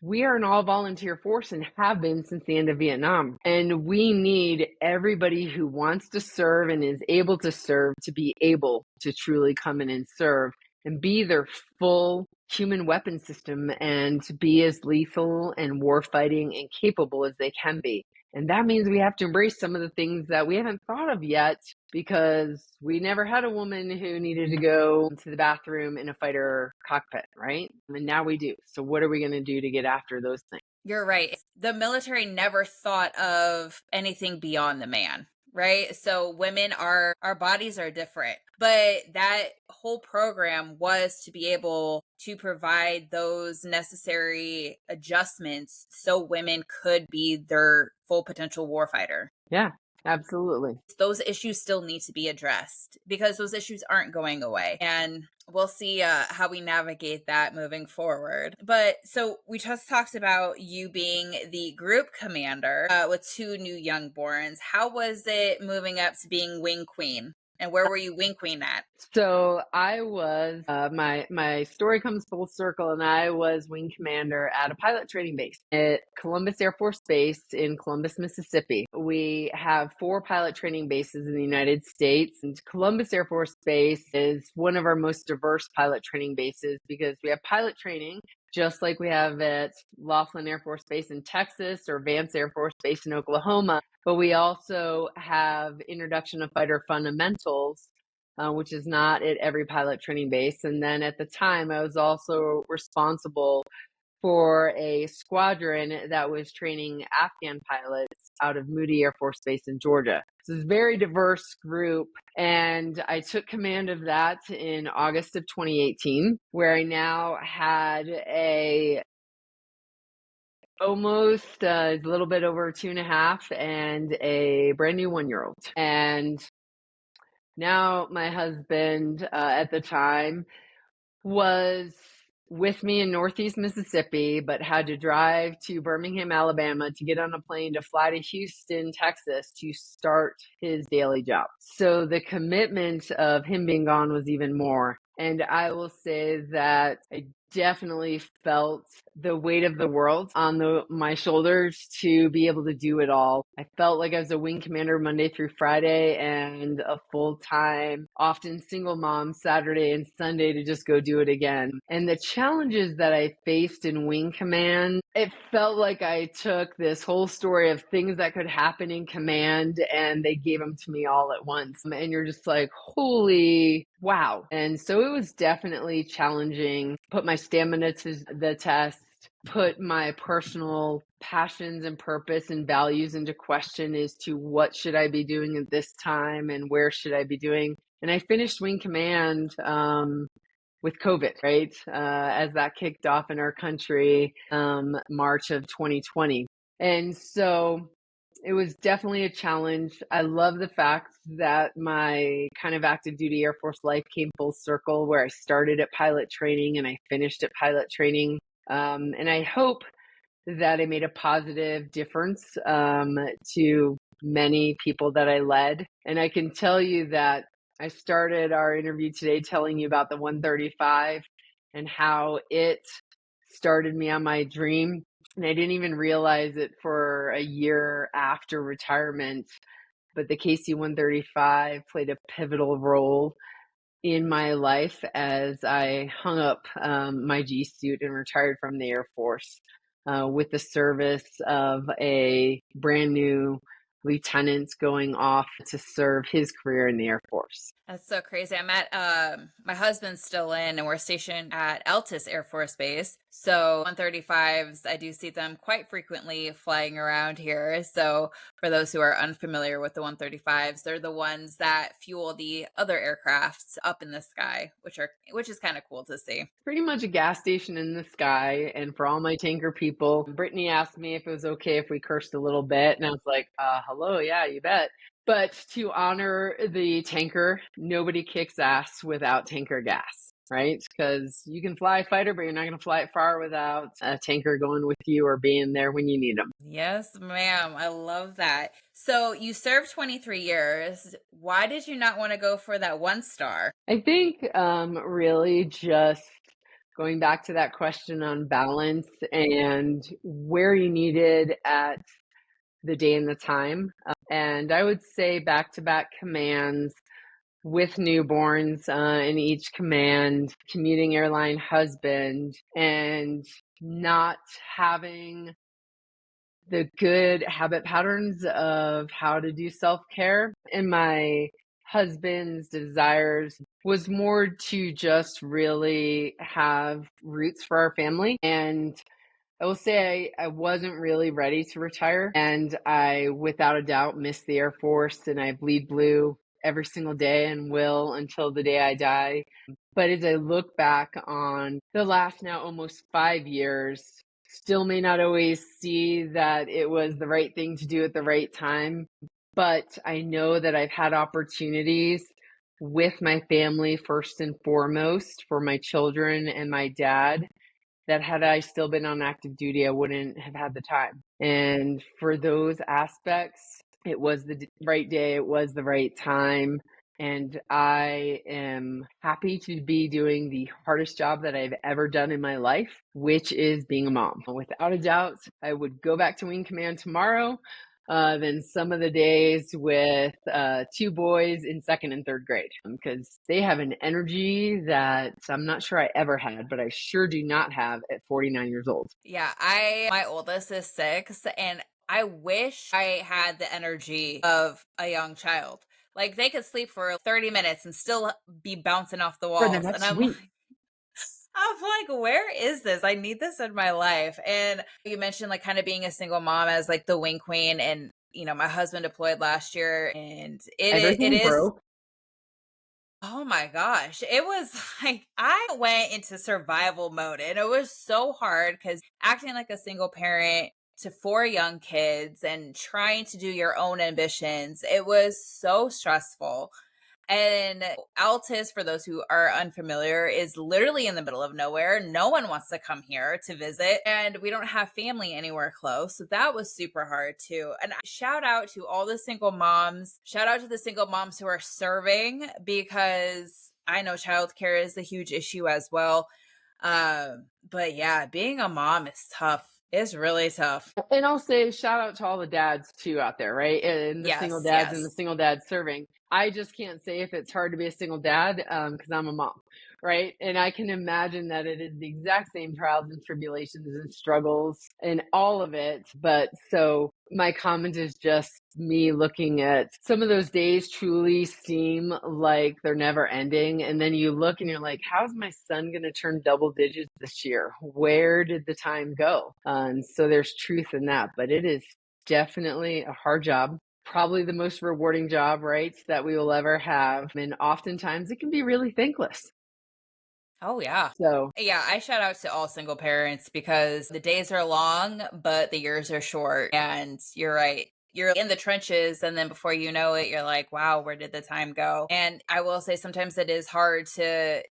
we are an all volunteer force and have been since the end of Vietnam. And we need everybody who wants to serve and is able to serve to be able to truly come in and serve and be their full human weapon system and to be as lethal and warfighting and capable as they can be. And that means we have to embrace some of the things that we haven't thought of yet because we never had a woman who needed to go to the bathroom in a fighter cockpit, right? And now we do. So what are we going to do to get after those things? You're right. The military never thought of anything beyond the man, right? So women are, our bodies are different, but that whole program was to be able to provide those necessary adjustments so women could be their full potential warfighter. Yeah, absolutely. Those issues still need to be addressed because those issues aren't going away. And we'll see how we navigate that moving forward. But so we just talked about you being the group commander with 2 new youngborns. How was it moving up to being wing queen? And where were you wing queen at? So I was, my story comes full circle, and I was wing commander at a pilot training base at Columbus Air Force Base in Columbus, Mississippi. We have 4 pilot training bases in the United States, and Columbus Air Force Base is one of our most diverse pilot training bases because we have pilot training just like we have at Laughlin Air Force Base in Texas or Vance Air Force Base in Oklahoma. But we also have introduction of fighter fundamentals, which is not at every pilot training base. And then at the time, I was also responsible for a squadron that was training Afghan pilots out of Moody Air Force Base in Georgia. So it's a very diverse group. And I took command of that in August of 2018, where I now had almost a little bit over 2.5 and a brand new 1-year-old. And now my husband at the time was with me in Northeast Mississippi, but had to drive to Birmingham, Alabama to get on a plane to fly to Houston, Texas to start his daily job. So the commitment of him being gone was even more. And I will say that I definitely felt the weight of the world on my shoulders to be able to do it all. I felt like I was a wing commander Monday through Friday and a full-time, often single mom Saturday and Sunday to just go do it again. And the challenges that I faced in wing command, it felt like I took this whole story of things that could happen in command and they gave them to me all at once. And you're just like, holy wow. And so it was definitely challenging. Put my stamina to the test, put my personal passions and purpose and values into question as to what should I be doing at this time and where should I be doing. And I finished wing command with COVID, right? As that kicked off in our country, March of 2020. And so it was definitely a challenge. I love the fact that my kind of active duty Air Force life came full circle, where I started at pilot training and I finished at pilot training. And I hope that I made a positive difference to many people that I led. And I can tell you that I started our interview today telling you about the 135 and how it started me on my dream. And I didn't even realize it for a year after retirement, but the KC 135 played a pivotal role in my life as I hung up my G suit and retired from the Air Force with the service of a brand new lieutenant going off to serve his career in the Air Force. That's so crazy. I'm at my husband's still in and we're stationed at Altus Air Force Base. So 135s, I do see them quite frequently flying around here. So for those who are unfamiliar with the 135s, they're the ones that fuel the other aircrafts up in the sky, which is kind of cool to see. Pretty much a gas station in the sky. And for all my tanker people, Brittany asked me if it was okay if we cursed a little bit. And I was like, hello, yeah, you bet. But to honor the tanker, nobody kicks ass without tanker gas, right? Because you can fly a fighter, but you're not going to fly it far without a tanker going with you or being there when you need them. Yes, ma'am. I love that. So you served 23 years. Why did you not want to go for that 1 star? I think really just going back to that question on balance and where you needed at the day and the time. And I would say back-to-back commands with newborns in each command, commuting airline husband, and not having the good habit patterns of how to do self-care. And my husband's desires was more to just really have roots for our family. And I will say I wasn't really ready to retire, and I, without a doubt, miss the Air Force, and I bleed blue every single day and will until the day I die. But as I look back on the last now almost 5 years, still may not always see that it was the right thing to do at the right time, but I know that I've had opportunities with my family first and foremost, for my children and my dad, that had I still been on active duty, I wouldn't have had the time. And for those aspects, it was the right day, it was the right time. And I am happy to be doing the hardest job that I've ever done in my life, which is being a mom. Without a doubt, I would go back to Wing Command tomorrow. Than some of the days with 2 boys in second and third grade, because they have an energy that I'm not sure I ever had, but I sure do not have at 49 years old. Yeah, my oldest is 6 and I wish I had the energy of a young child. Like they could sleep for 30 minutes and still be bouncing off the For the walls. And next week. I'm like, where is this? I need this in my life. And you mentioned like kind of being a single mom as like the wing queen. And, my husband deployed last year and it Everything is, broke. oh my gosh. It was like, I went into survival mode and it was so hard because acting like a single parent to 4 young kids and trying to do your own ambitions, it was so stressful. And Altus, for those who are unfamiliar, is literally in the middle of nowhere. No one wants to come here to visit, and we don't have family anywhere close. So that was super hard too. And shout out to all the single moms. Shout out to the single moms who are serving, because I know childcare is a huge issue as well. But yeah, being a mom is tough. It's really tough. And I'll say shout out to all the dads too out there, right? And the single Yes, dads and the yes. single dads serving. I just can't say if it's hard to be a single dad because I'm a mom, right? And I can imagine that it is the exact same trials and tribulations and struggles and all of it. But so my comment is just me looking at some of those days truly seem like they're never ending. And then you look and you're like, how's my son going to turn double digits this year? Where did the time go? And so there's truth in that, but it is definitely a hard job. Probably the most rewarding job, right, that we will ever have. And oftentimes it can be really thankless. Oh, yeah. So Yeah, I shout out to all single parents because the days are long, but the years are short. And you're right. You're in the trenches, and then before you know it, you're like, wow, where did the time go? And I will say sometimes it is hard to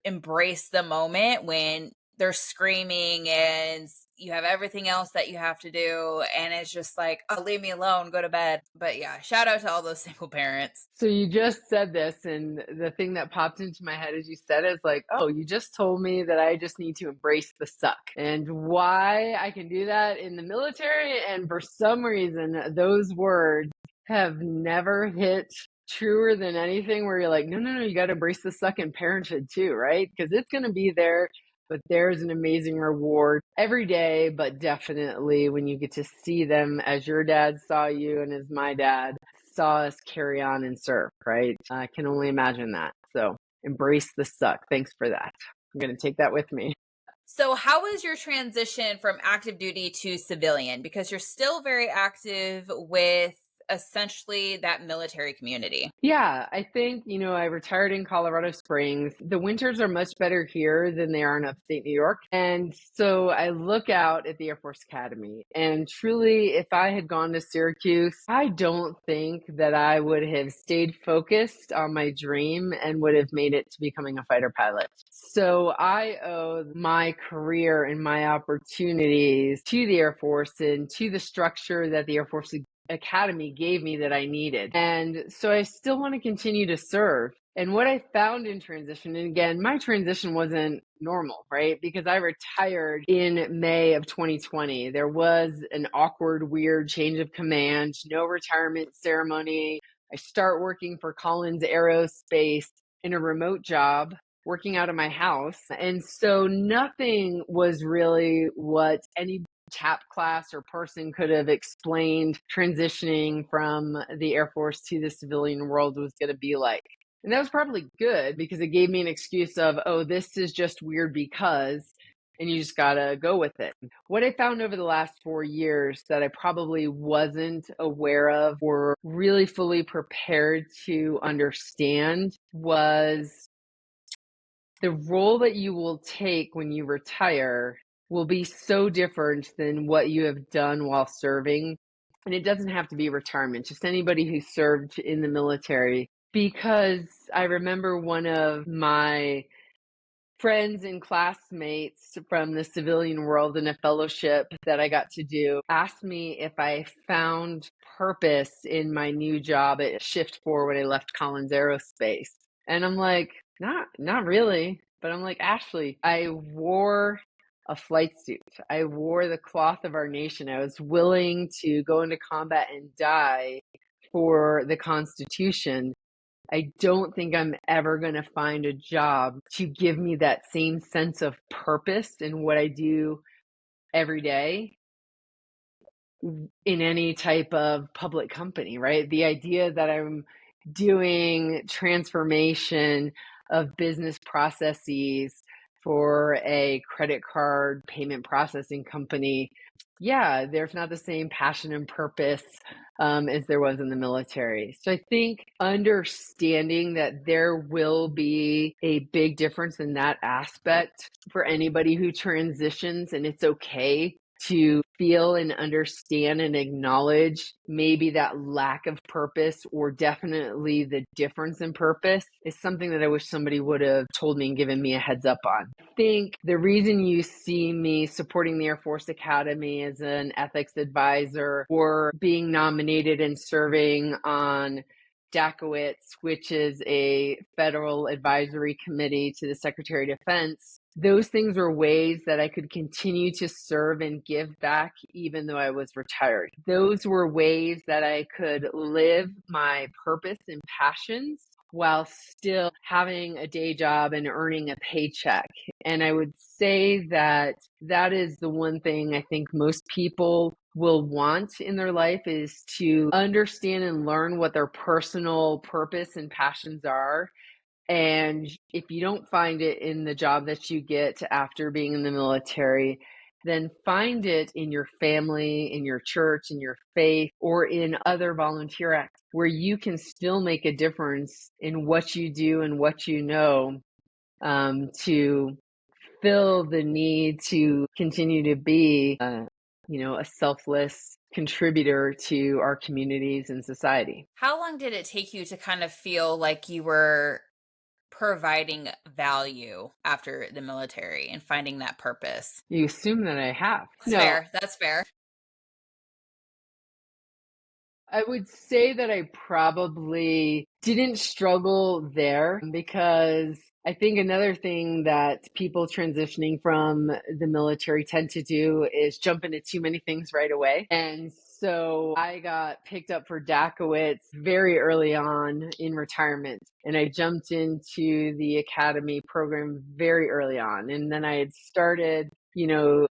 embrace the moment when they're screaming and you have everything else that you have to do, and it's just like, oh, leave me alone, go to bed. But yeah, shout out to all those single parents. So you just said this, and the thing that popped into my head as you said it is like, oh, you just told me that I just need to embrace the suck. And why I can do that in the military, and for some reason, those words have never hit truer than anything where you're like, no, no, no, you got to embrace the suck in parenthood too, right? Because it's going to be there. But there's an amazing reward every day, but definitely when you get to see them as your dad saw you and as my dad saw us carry on and serve, right? I can only imagine that. So embrace the suck. Thanks for that. I'm going to take that with me. So, how was your transition from active duty to civilian? Because you're still very active with essentially that military community. Yeah, I think, I retired in Colorado Springs. The winters are much better here than they are in upstate New York. And so I look out at the Air Force Academy, and truly, if I had gone to Syracuse, I don't think that I would have stayed focused on my dream and would have made it to becoming a fighter pilot. So I owe my career and my opportunities to the Air Force and to the structure that the Air Force Academy gave me that I needed. And so I still want to continue to serve. And what I found in transition, and again, my transition wasn't normal, right? Because I retired in May of 2020. There was an awkward, weird change of command, no retirement ceremony. I start working for Collins Aerospace in a remote job, working out of my house. And so nothing was really what any TAP class or person could have explained transitioning from the Air Force to the civilian world was going to be like. And that was probably good because it gave me an excuse of, oh, this is just weird because, and you just got to go with it. What I found over the last 4 years that I probably wasn't aware of or really fully prepared to understand was the role that you will take when you retire will be so different than what you have done while serving. And it doesn't have to be retirement, just anybody who served in the military. Because I remember one of my friends and classmates from the civilian world in a fellowship that I got to do asked me if I found purpose in my new job at Shift 4 when I left Collins Aerospace. And I'm like, not really. But I'm like, Ashley, I wore a flight suit. I wore the cloth of our nation. I was willing to go into combat and die for the Constitution. I don't think I'm ever going to find a job to give me that same sense of purpose in what I do every day in any type of public company, right? The idea that I'm doing transformation of business processes for a credit card payment processing company, yeah, there's not the same passion and purpose as there was in the military. So I think understanding that there will be a big difference in that aspect for anybody who transitions, and it's okay to feel and understand and acknowledge maybe that lack of purpose or definitely the difference in purpose is something that I wish somebody would have told me and given me a heads up on. I think the reason you see me supporting the Air Force Academy as an ethics advisor or being nominated and serving on DACOITS, which is a federal advisory committee to the Secretary of Defense, those things were ways that I could continue to serve and give back even though I was retired. Those were ways that I could live my purpose and passions while still having a day job and earning a paycheck. And I would say that that is the one thing I think most people will want in their life is to understand and learn what their personal purpose and passions are. And if you don't find it in the job that you get after being in the military, then find it in your family, in your church, in your faith, or in other volunteer acts where you can still make a difference in what you do and what you know to fill the need to continue to be, a selfless contributor to our communities and society. How long did it take you to kind of feel like you were providing value after the military and finding that purpose? You assume that I have. That's No, fair. That's fair. I would say that I probably didn't struggle there because I think another thing that people transitioning from the military tend to do is jump into too many things right away. And so I got picked up for Dakowitz very early on in retirement. And I jumped into the academy program very early on. And then I had started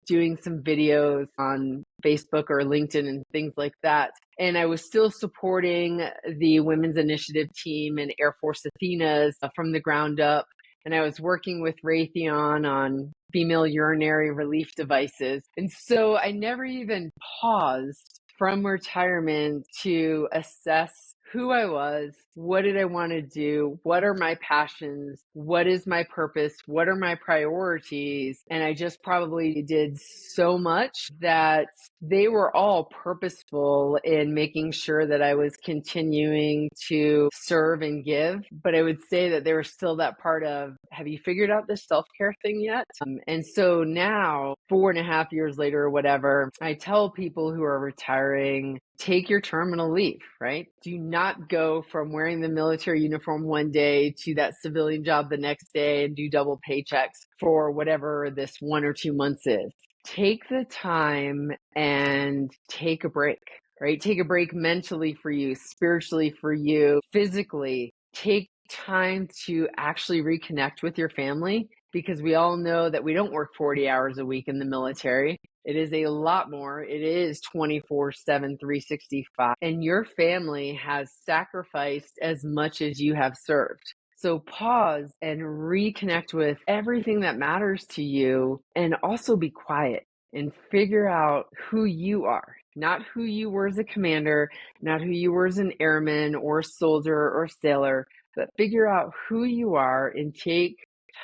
doing some videos on Facebook or LinkedIn and things like that. And I was still supporting the Women's Initiative team and Air Force Athenas from the ground up. And I was working with Raytheon on female urinary relief devices. And so I never even paused from retirement to assess who I was, what did I want to do, what are my passions, what is my purpose, what are my priorities. And I just probably did so much that they were all purposeful in making sure that I was continuing to serve and give. But I would say that there was still that part of, have you figured out this self-care thing yet? And so now, 4.5 years later or whatever, I tell people who are retiring, take your terminal leave, right? Do not go from wearing the military uniform one day to that civilian job the next day and do double paychecks for whatever this 1 or 2 months is. Take the time and take a break, right? Take a break mentally for you, spiritually for you, physically. Take time to actually reconnect with your family, because we all know that we don't work 40 hours a week in the military. It is a lot more. It is 24/7, 365. And your family has sacrificed as much as you have served. So pause and reconnect with everything that matters to you, and also be quiet and figure out who you are, not who you were as a commander, not who you were as an airman or a soldier or a sailor, but figure out who you are and take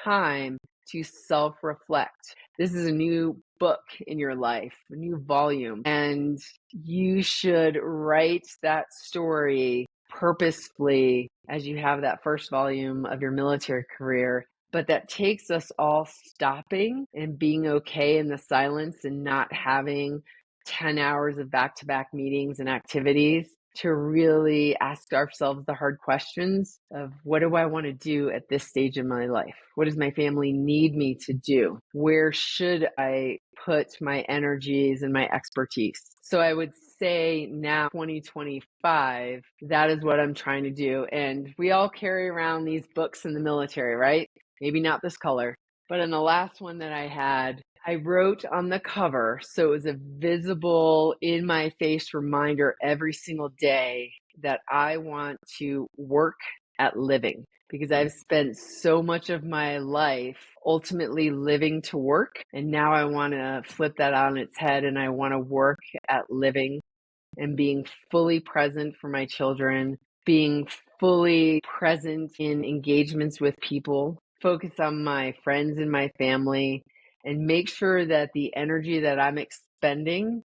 time to self-reflect. This is a new book in your life, a new volume, and you should write that story purposefully as you have that first volume of your military career. But that takes us all stopping and being okay in the silence and not having 10 hours of back-to-back meetings and activities to really ask ourselves the hard questions of, what do I want to do at this stage in my life? What does my family need me to do? Where should I put my energies and my expertise? So I would say now, 2025, that is what I'm trying to do. And we all carry around these books in the military, right? Maybe not this color, but in the last one that I had, I wrote on the cover, so it was a visible, in my face reminder every single day that I want to work at living, because I've spent so much of my life ultimately living to work. And now I want to flip that on its head, and I want to work at living and being fully present for my children, being fully present in engagements with people, focus on my friends and my family, and make sure that the energy that I'm expending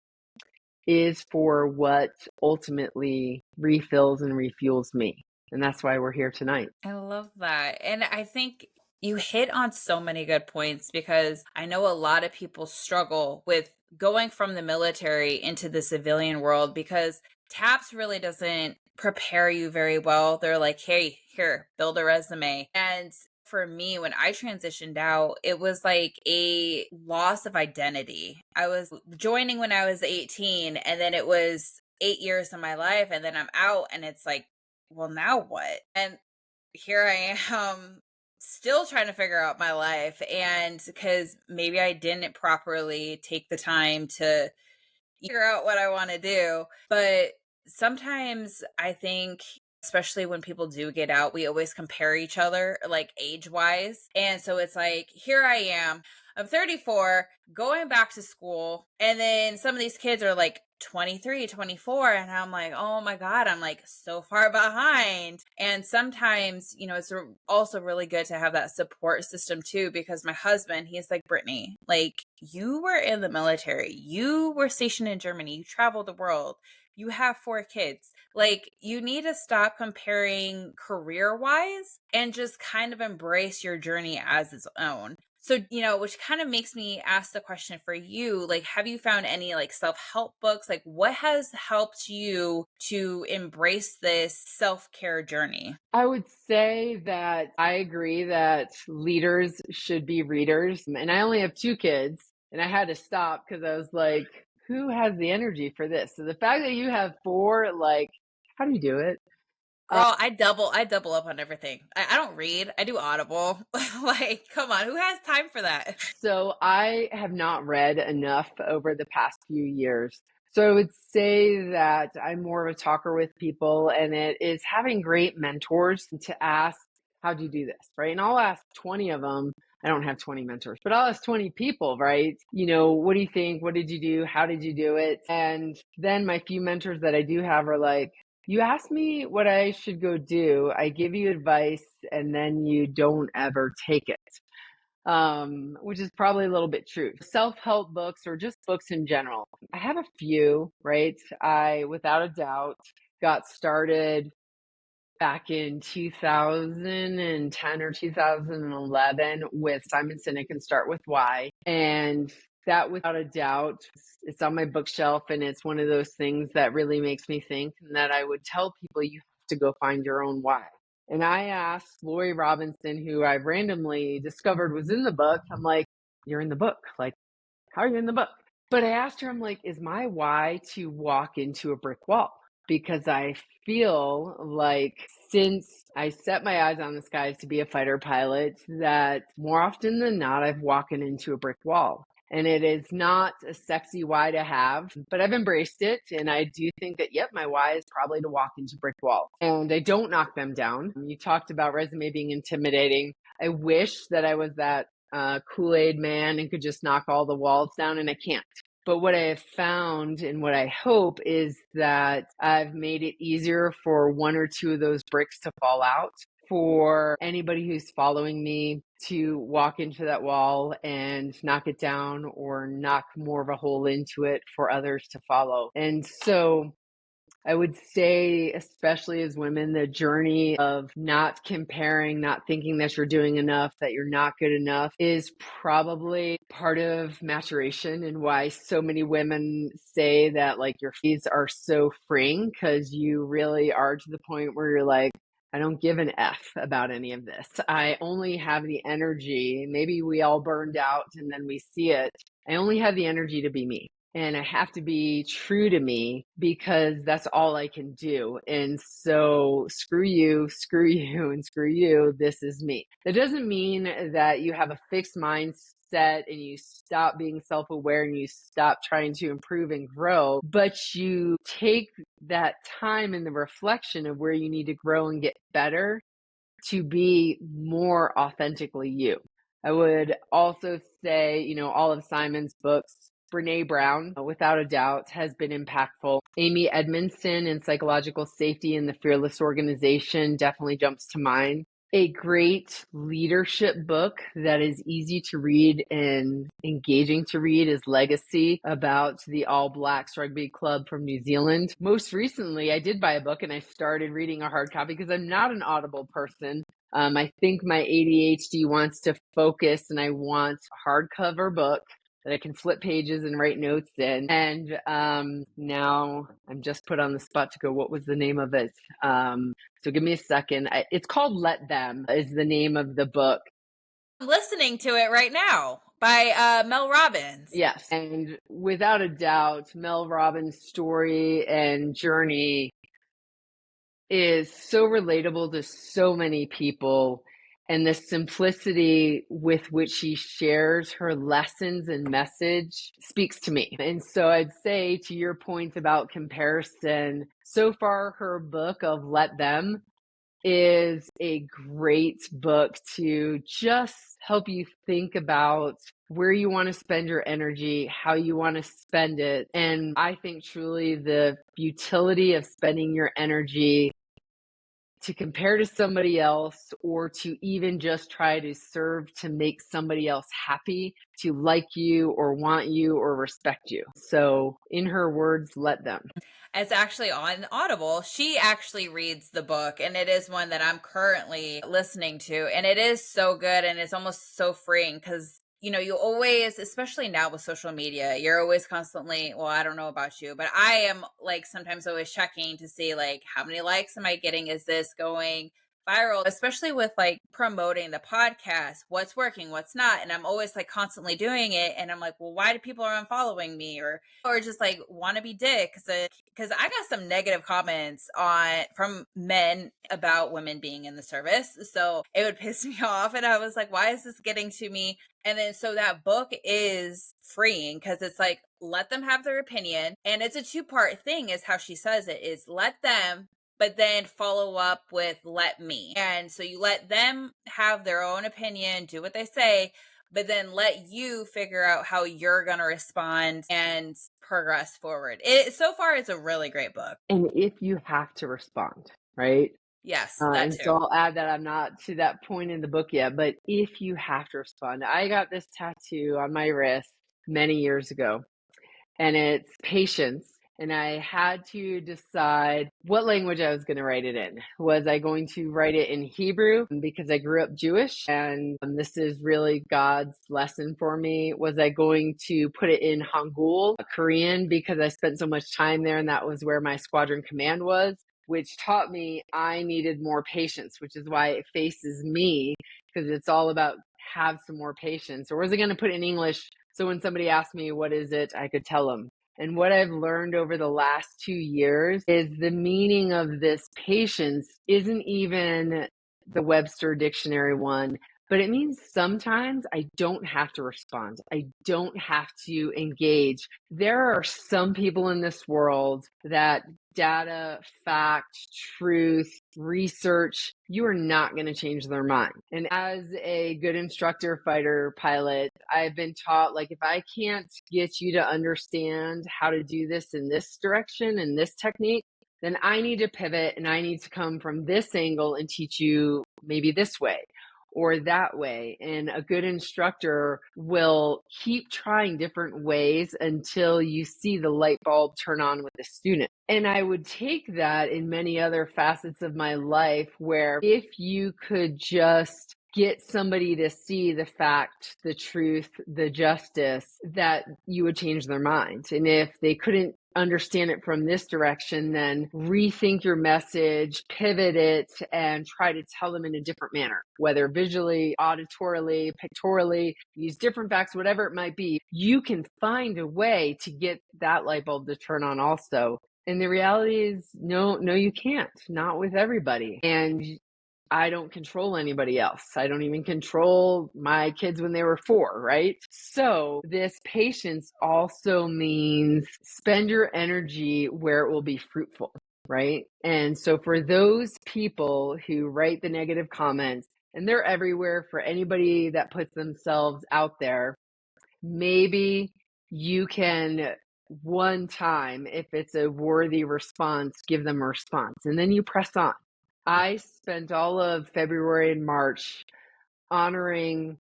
is for what ultimately refills and refuels me. And that's why we're here tonight. I love that. And I think you hit on so many good points, because I know a lot of people struggle with going from the military into the civilian world, because TAPS really doesn't prepare you very well. They're like, hey, here, build a resume. And for me, when I transitioned out, it was like a loss of identity. I was joining when I was 18, and then it was 8 years of my life, and then I'm out, and it's like, well, now what? And here I am, still trying to figure out my life. And because maybe I didn't properly take the time to figure out what I want to do. But sometimes I think, especially when people do get out, we always compare each other, like age wise. And so it's like, here I am, I'm 34, going back to school. And then some of these kids are like 23, 24. And I'm like, oh my God, I'm like so far behind. And sometimes, it's also really good to have that support system too, because my husband, he's like, Brittany, like, you were in the military, you were stationed in Germany, you traveled the world, you have 4 kids. Like, you need to stop comparing career wise and just kind of embrace your journey as its own. So, which kind of makes me ask the question for you, like, have you found any like self-help books? Like, what has helped you to embrace this self-care journey? I would say that I agree that leaders should be readers. And I only have 2 kids, and I had to stop because I was like, who has the energy for this? So the fact that you have 4, like, how do you do it? Girl, I double up on everything. I don't read. I do Audible. Like, come on, who has time for that? So I have not read enough over the past few years. So I would say that I'm more of a talker with people, and it is having great mentors to ask, how do you do this? Right. And I'll ask 20 of them. I don't have 20 mentors, but I'll ask 20 people, right? What do you think? What did you do? How did you do it? And then my few mentors that I do have are like, you ask me what I should go do, I give you advice, and then you don't ever take it, which is probably a little bit true. Self-help books or just books in general. I have a few, right? I, without a doubt, got started back in 2010 or 2011 with Simon Sinek and Start With Why. And that, without a doubt, it's on my bookshelf, and it's one of those things that really makes me think, and that I would tell people, you have to go find your own why. And I asked Lori Robinson, who I randomly discovered was in the book. I'm like, you're in the book. Like, how are you in the book? But I asked her, I'm like, is my why to walk into a brick wall? Because I feel like since I set my eyes on the skies to be a fighter pilot, that more often than not, I've walked into a brick wall. And it is not a sexy why to have, but I've embraced it. And I do think that, yep, my why is probably to walk into brick walls. And I don't knock them down. You talked about resume being intimidating. I wish that I was that Kool-Aid man and could just knock all the walls down, and I can't. But what I have found and what I hope is that I've made it easier for 1 or 2 of those bricks to fall out, for anybody who's following me to walk into that wall and knock it down or knock more of a hole into it for others to follow. And so I would say, especially as women, the journey of not comparing, not thinking that you're doing enough, that you're not good enough, is probably part of maturation, and why so many women say that, like, your fees are so freeing, because you really are to the point where you're like, I don't give an F about any of this. I only have the energy. Maybe we all burned out and then we see it. I only have the energy to be me. And I have to be true to me, because that's all I can do. And so screw you, and screw you. This is me. That doesn't mean that you have a fixed mindset and you stop being self-aware and you stop trying to improve and grow, but you take that time and the reflection of where you need to grow and get better to be more authentically you. I would also say, all of Simon's books, Brene Brown, without a doubt, has been impactful. Amy Edmondson and Psychological Safety in the Fearless Organization definitely jumps to mind. A great leadership book that is easy to read and engaging to read is Legacy, about the All Blacks Rugby Club from New Zealand. Most recently, I did buy a book and I started reading a hard copy because I'm not an Audible person. I think my ADHD wants to focus, and I want a hardcover book that I can flip pages and write notes in. And now I'm just put on the spot to go, what was the name of it? So give me a second. It's called Let Them, is the name of the book. I'm listening to it right now by Mel Robbins. Yes. And without a doubt, Mel Robbins' story and journey is so relatable to so many people, and the simplicity with which she shares her lessons and message speaks to me. And so I'd say, to your point about comparison, so far her book of Let Them is a great book to just help you think about where you want to spend your energy, how you want to spend it. And I think truly the utility of spending your energy to compare to somebody else or to even just try to serve to make somebody else happy, to like you or want you or respect you. So in her words, let them. It's actually on Audible. She actually reads the book, and it is one that I'm currently listening to. And it is so good, and it's almost so freeing because, you always, especially now with social media, you're always constantly, well, I don't know about you, but I am like sometimes always checking to see like how many likes am I getting? Is this going viral? Especially with like promoting the podcast, what's working, what's not. And I'm always like constantly doing it. And I'm like, well, why do people are unfollowing me or just like want to be dicks? Because I got some negative comments on from men about women being in the service. So it would piss me off. And I was like, why is this getting to me? And then so that book is freeing because it's like, let them have their opinion. And it's a two-part thing, is how she says it, is let them, but then follow up with let me. And so you let them have their own opinion, do what they say, but then let you figure out how you're going to respond and progress forward. So far, it's a really great book. And if you have to respond, right? Yes, that And so too. I'll add that I'm not to that point in the book yet, but if you have to respond, I got this tattoo on my wrist many years ago, and it's patience. And I had to decide what language I was going to write it in. Was I going to write it in Hebrew because I grew up Jewish and this is really God's lesson for me? Was I going to put it in Hangul, Korean, because I spent so much time there and that was where my squadron command was, which taught me I needed more patience, which is why it faces me, because it's all about have some more patience. Or was I going to put it in English so when somebody asked me, what is it, I could tell them? And what I've learned over the last 2 years is the meaning of this patience isn't even the Webster Dictionary one, but it means sometimes I don't have to respond. I don't have to engage. There are some people in this world that data, fact, truth, research, you are not going to change their mind. And as a good instructor, fighter, pilot, I've been taught, like, if I can't get you to understand how to do this in this direction and this technique, then I need to pivot and I need to come from this angle and teach you maybe this way or that way. And a good instructor will keep trying different ways until you see the light bulb turn on with the student. And I would take that in many other facets of my life, where if you could just get somebody to see the fact, the truth, the justice, that you would change their mind. And if they couldn't understand it from this direction, then rethink your message, pivot it, and try to tell them in a different manner, whether visually, auditorily, pictorially, use different facts, whatever it might be. You can find a way to get that light bulb to turn on also. And the reality is, no, you can't, not with everybody. And I don't control anybody else. I don't even control my kids when they were 4, right? So this patience also means spend your energy where it will be fruitful, right? And so for those people who write the negative comments, and they're everywhere for anybody that puts themselves out there, maybe you can one time, if it's a worthy response, give them a response, and then you press on. I spent all of February and March honoring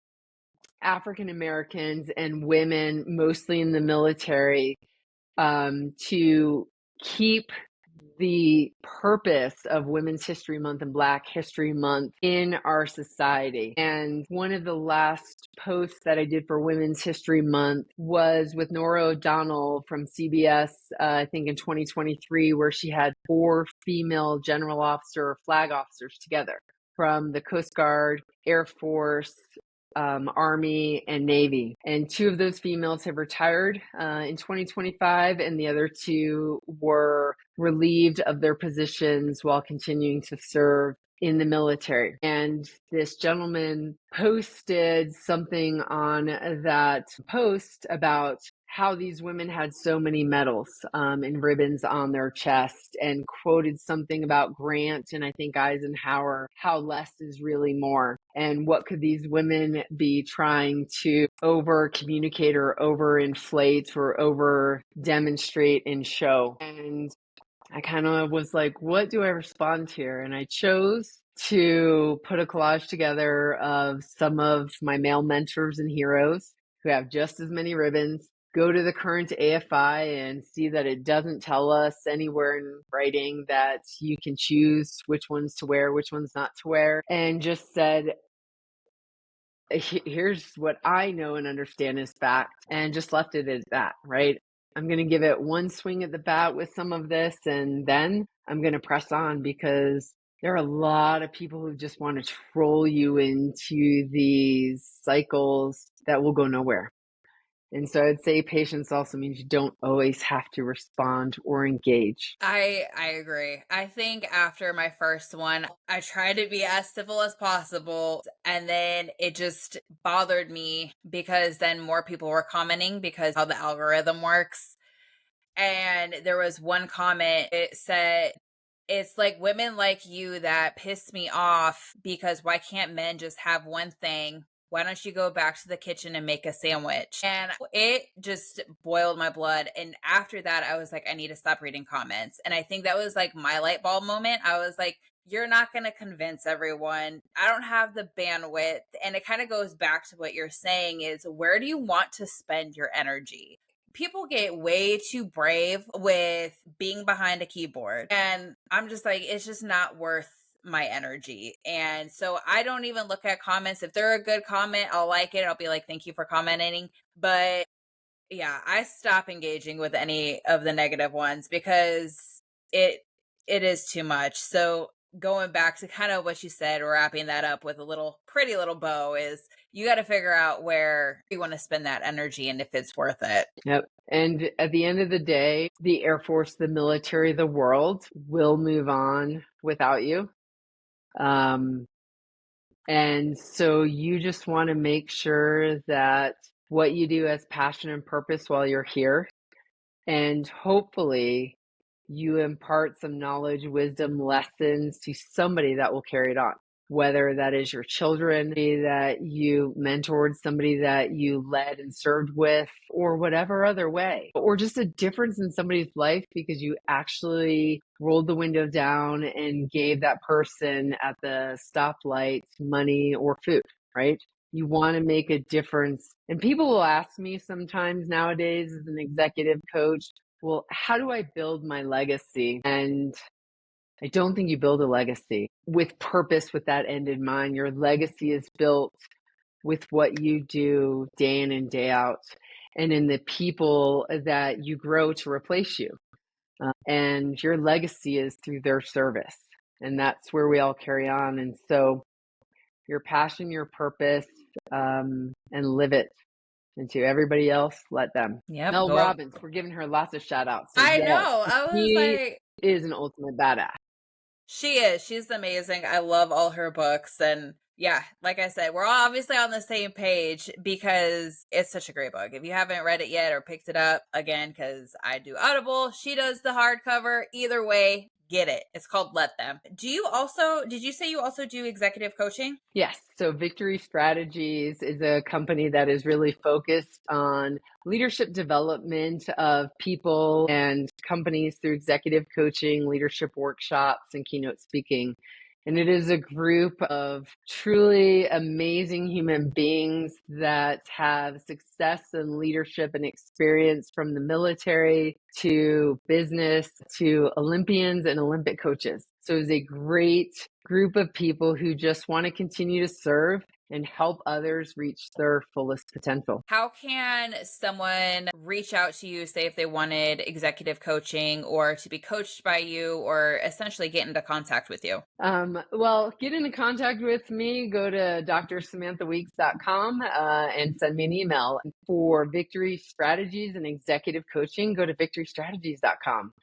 African Americans and women, mostly in the military, to keep the purpose of Women's History Month and Black History Month in our society. And one of the last posts that I did for Women's History Month was with Nora O'Donnell from CBS, I think in 2023, where she had 4 female general officer or flag officers together from the Coast Guard, Air Force, Army, and Navy. And 2 of those females have retired in 2025, and the other 2 were relieved of their positions while continuing to serve in the military. And this gentleman posted something on that post about how these women had so many medals and ribbons on their chest, and quoted something about Grant and I think Eisenhower, how less is really more. And what could these women be trying to over communicate or over inflate or over demonstrate and show? And I kind of was like, what do I respond here? And I chose to put a collage together of some of my male mentors and heroes who have just as many ribbons. Go to the current AFI and see that it doesn't tell us anywhere in writing that you can choose which ones to wear, which ones not to wear, and just said, here's what I know and understand is fact, and just left it at that, right? I'm going to give it one swing at the bat with some of this, and then I'm going to press on, because there are a lot of people who just want to troll you into these cycles that will go nowhere. And so I'd say patience also means you don't always have to respond or engage. I agree. I think after my first one, I tried to be as civil as possible, and then it just bothered me because then more people were commenting because how the algorithm works. And there was one comment, it said, it's like women like you that piss me off, because why can't men just have one thing? Why don't you go back to the kitchen and make a sandwich? And it just boiled my blood. And after that, I was like, I need to stop reading comments. And I think that was like my light bulb moment. I was like, you're not going to convince everyone. I don't have the bandwidth. And it kind of goes back to what you're saying is, where do you want to spend your energy? People get way too brave with being behind a keyboard. And I'm just like, it's just not worth my energy. And so I don't even look at comments. If they're a good comment, I'll like it. I'll be like, thank you for commenting. But yeah, I stop engaging with any of the negative ones because it is too much. So going back to kind of what you said, wrapping that up with a little pretty little bow, is you got to figure out where you want to spend that energy and if it's worth it. Yep. And at the end of the day, the Air Force, the military, the world will move on without you. And so you just want to make sure that what you do has passion and purpose while you're here. And hopefully you impart some knowledge, wisdom, lessons to somebody that will carry it on. Whether that is your children, that you mentored, somebody that you led and served with, or whatever other way, or just a difference in somebody's life because you actually rolled the window down and gave that person at the stoplight money or food, right? You want to make a difference. And people will ask me sometimes nowadays as an executive coach, well, how do I build my legacy? And I don't think you build a legacy with purpose, with that end in mind. Your legacy is built with what you do day in and day out, and in the people that you grow to replace you. And your legacy is through their service. And that's where we all carry on. And so your passion, your purpose, and live it. And to everybody else, let them. Yep. Mel Go. Robbins, we're giving her lots of shout outs. So I yes, know. I was she like, is an ultimate badass. she is. She's amazing. I love all her books. And yeah, like I said, we're all obviously on the same page because it's such a great book. If you haven't read it yet or picked it up, again, because I do Audible, she does the hardcover. Either way, get it. It's called Let Them. Did you say you also do executive coaching? Yes. So Victory Strategies is a company that is really focused on leadership development of people and companies through executive coaching, leadership workshops, and keynote speaking. And it is a group of truly amazing human beings that have success and leadership and experience from the military to business to Olympians and Olympic coaches. So it's a great group of people who just want to continue to serve and help others reach their fullest potential. How can someone reach out to you, say if they wanted executive coaching or to be coached by you or essentially get into contact with you? Well, get into contact with me. Go to drsamanthaweeks.com and send me an email. For Victory Strategies and executive coaching, go to victorystrategies.com.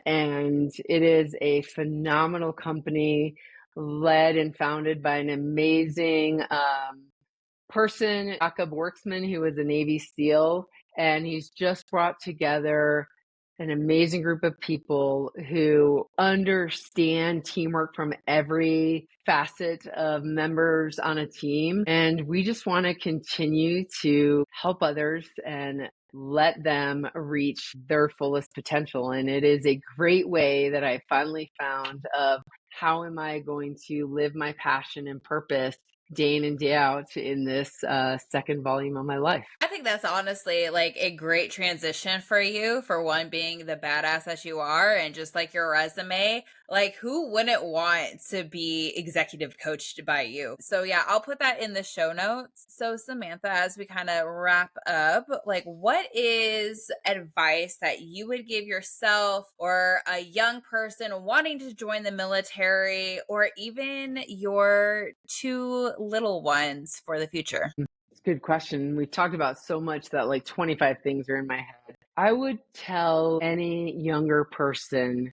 And it is a phenomenal company led and founded by an amazing person, Jakob Worksman, who was a Navy SEAL. And he's just brought together an amazing group of people who understand teamwork from every facet of members on a team. And we just want to continue to help others and let them reach their fullest potential. And it is a great way that I finally found of how am I going to live my passion and purpose day in and day out in this second volume of my life. I think that's honestly like a great transition for you, for one being the badass that you are and just like your resume. Like, who wouldn't want to be executive coached by you? So, yeah, I'll put that in the show notes. So, Samantha, as we kind of wrap up, like, what is advice that you would give yourself or a young person wanting to join the military or even your two little ones for the future? It's a good question. We've talked about so much that like 25 things are in my head. I would tell any younger person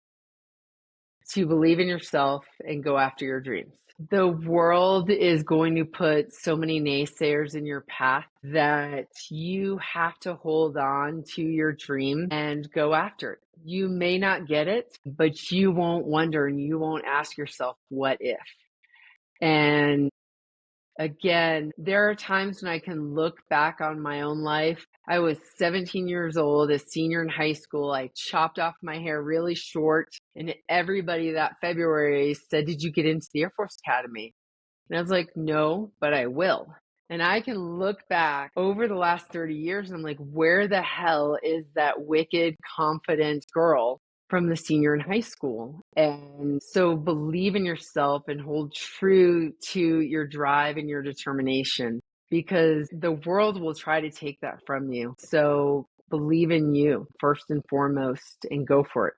to believe in yourself and go after your dreams. The world is going to put so many naysayers in your path that you have to hold on to your dream and go after it. You may not get it, but you won't wonder and you won't ask yourself, what if? And again, there are times when I can look back on my own life. I was 17 years old, a senior in high school. I chopped off my hair really short, and everybody that February said, "Did you get into the Air Force Academy?" And I was like, "No, but I will." And I can look back over the last 30 years and I'm like, where the hell is that wicked, confident girl from the senior in high school? And so believe in yourself and hold true to your drive and your determination because the world will try to take that from you. So believe in you first and foremost and go for it.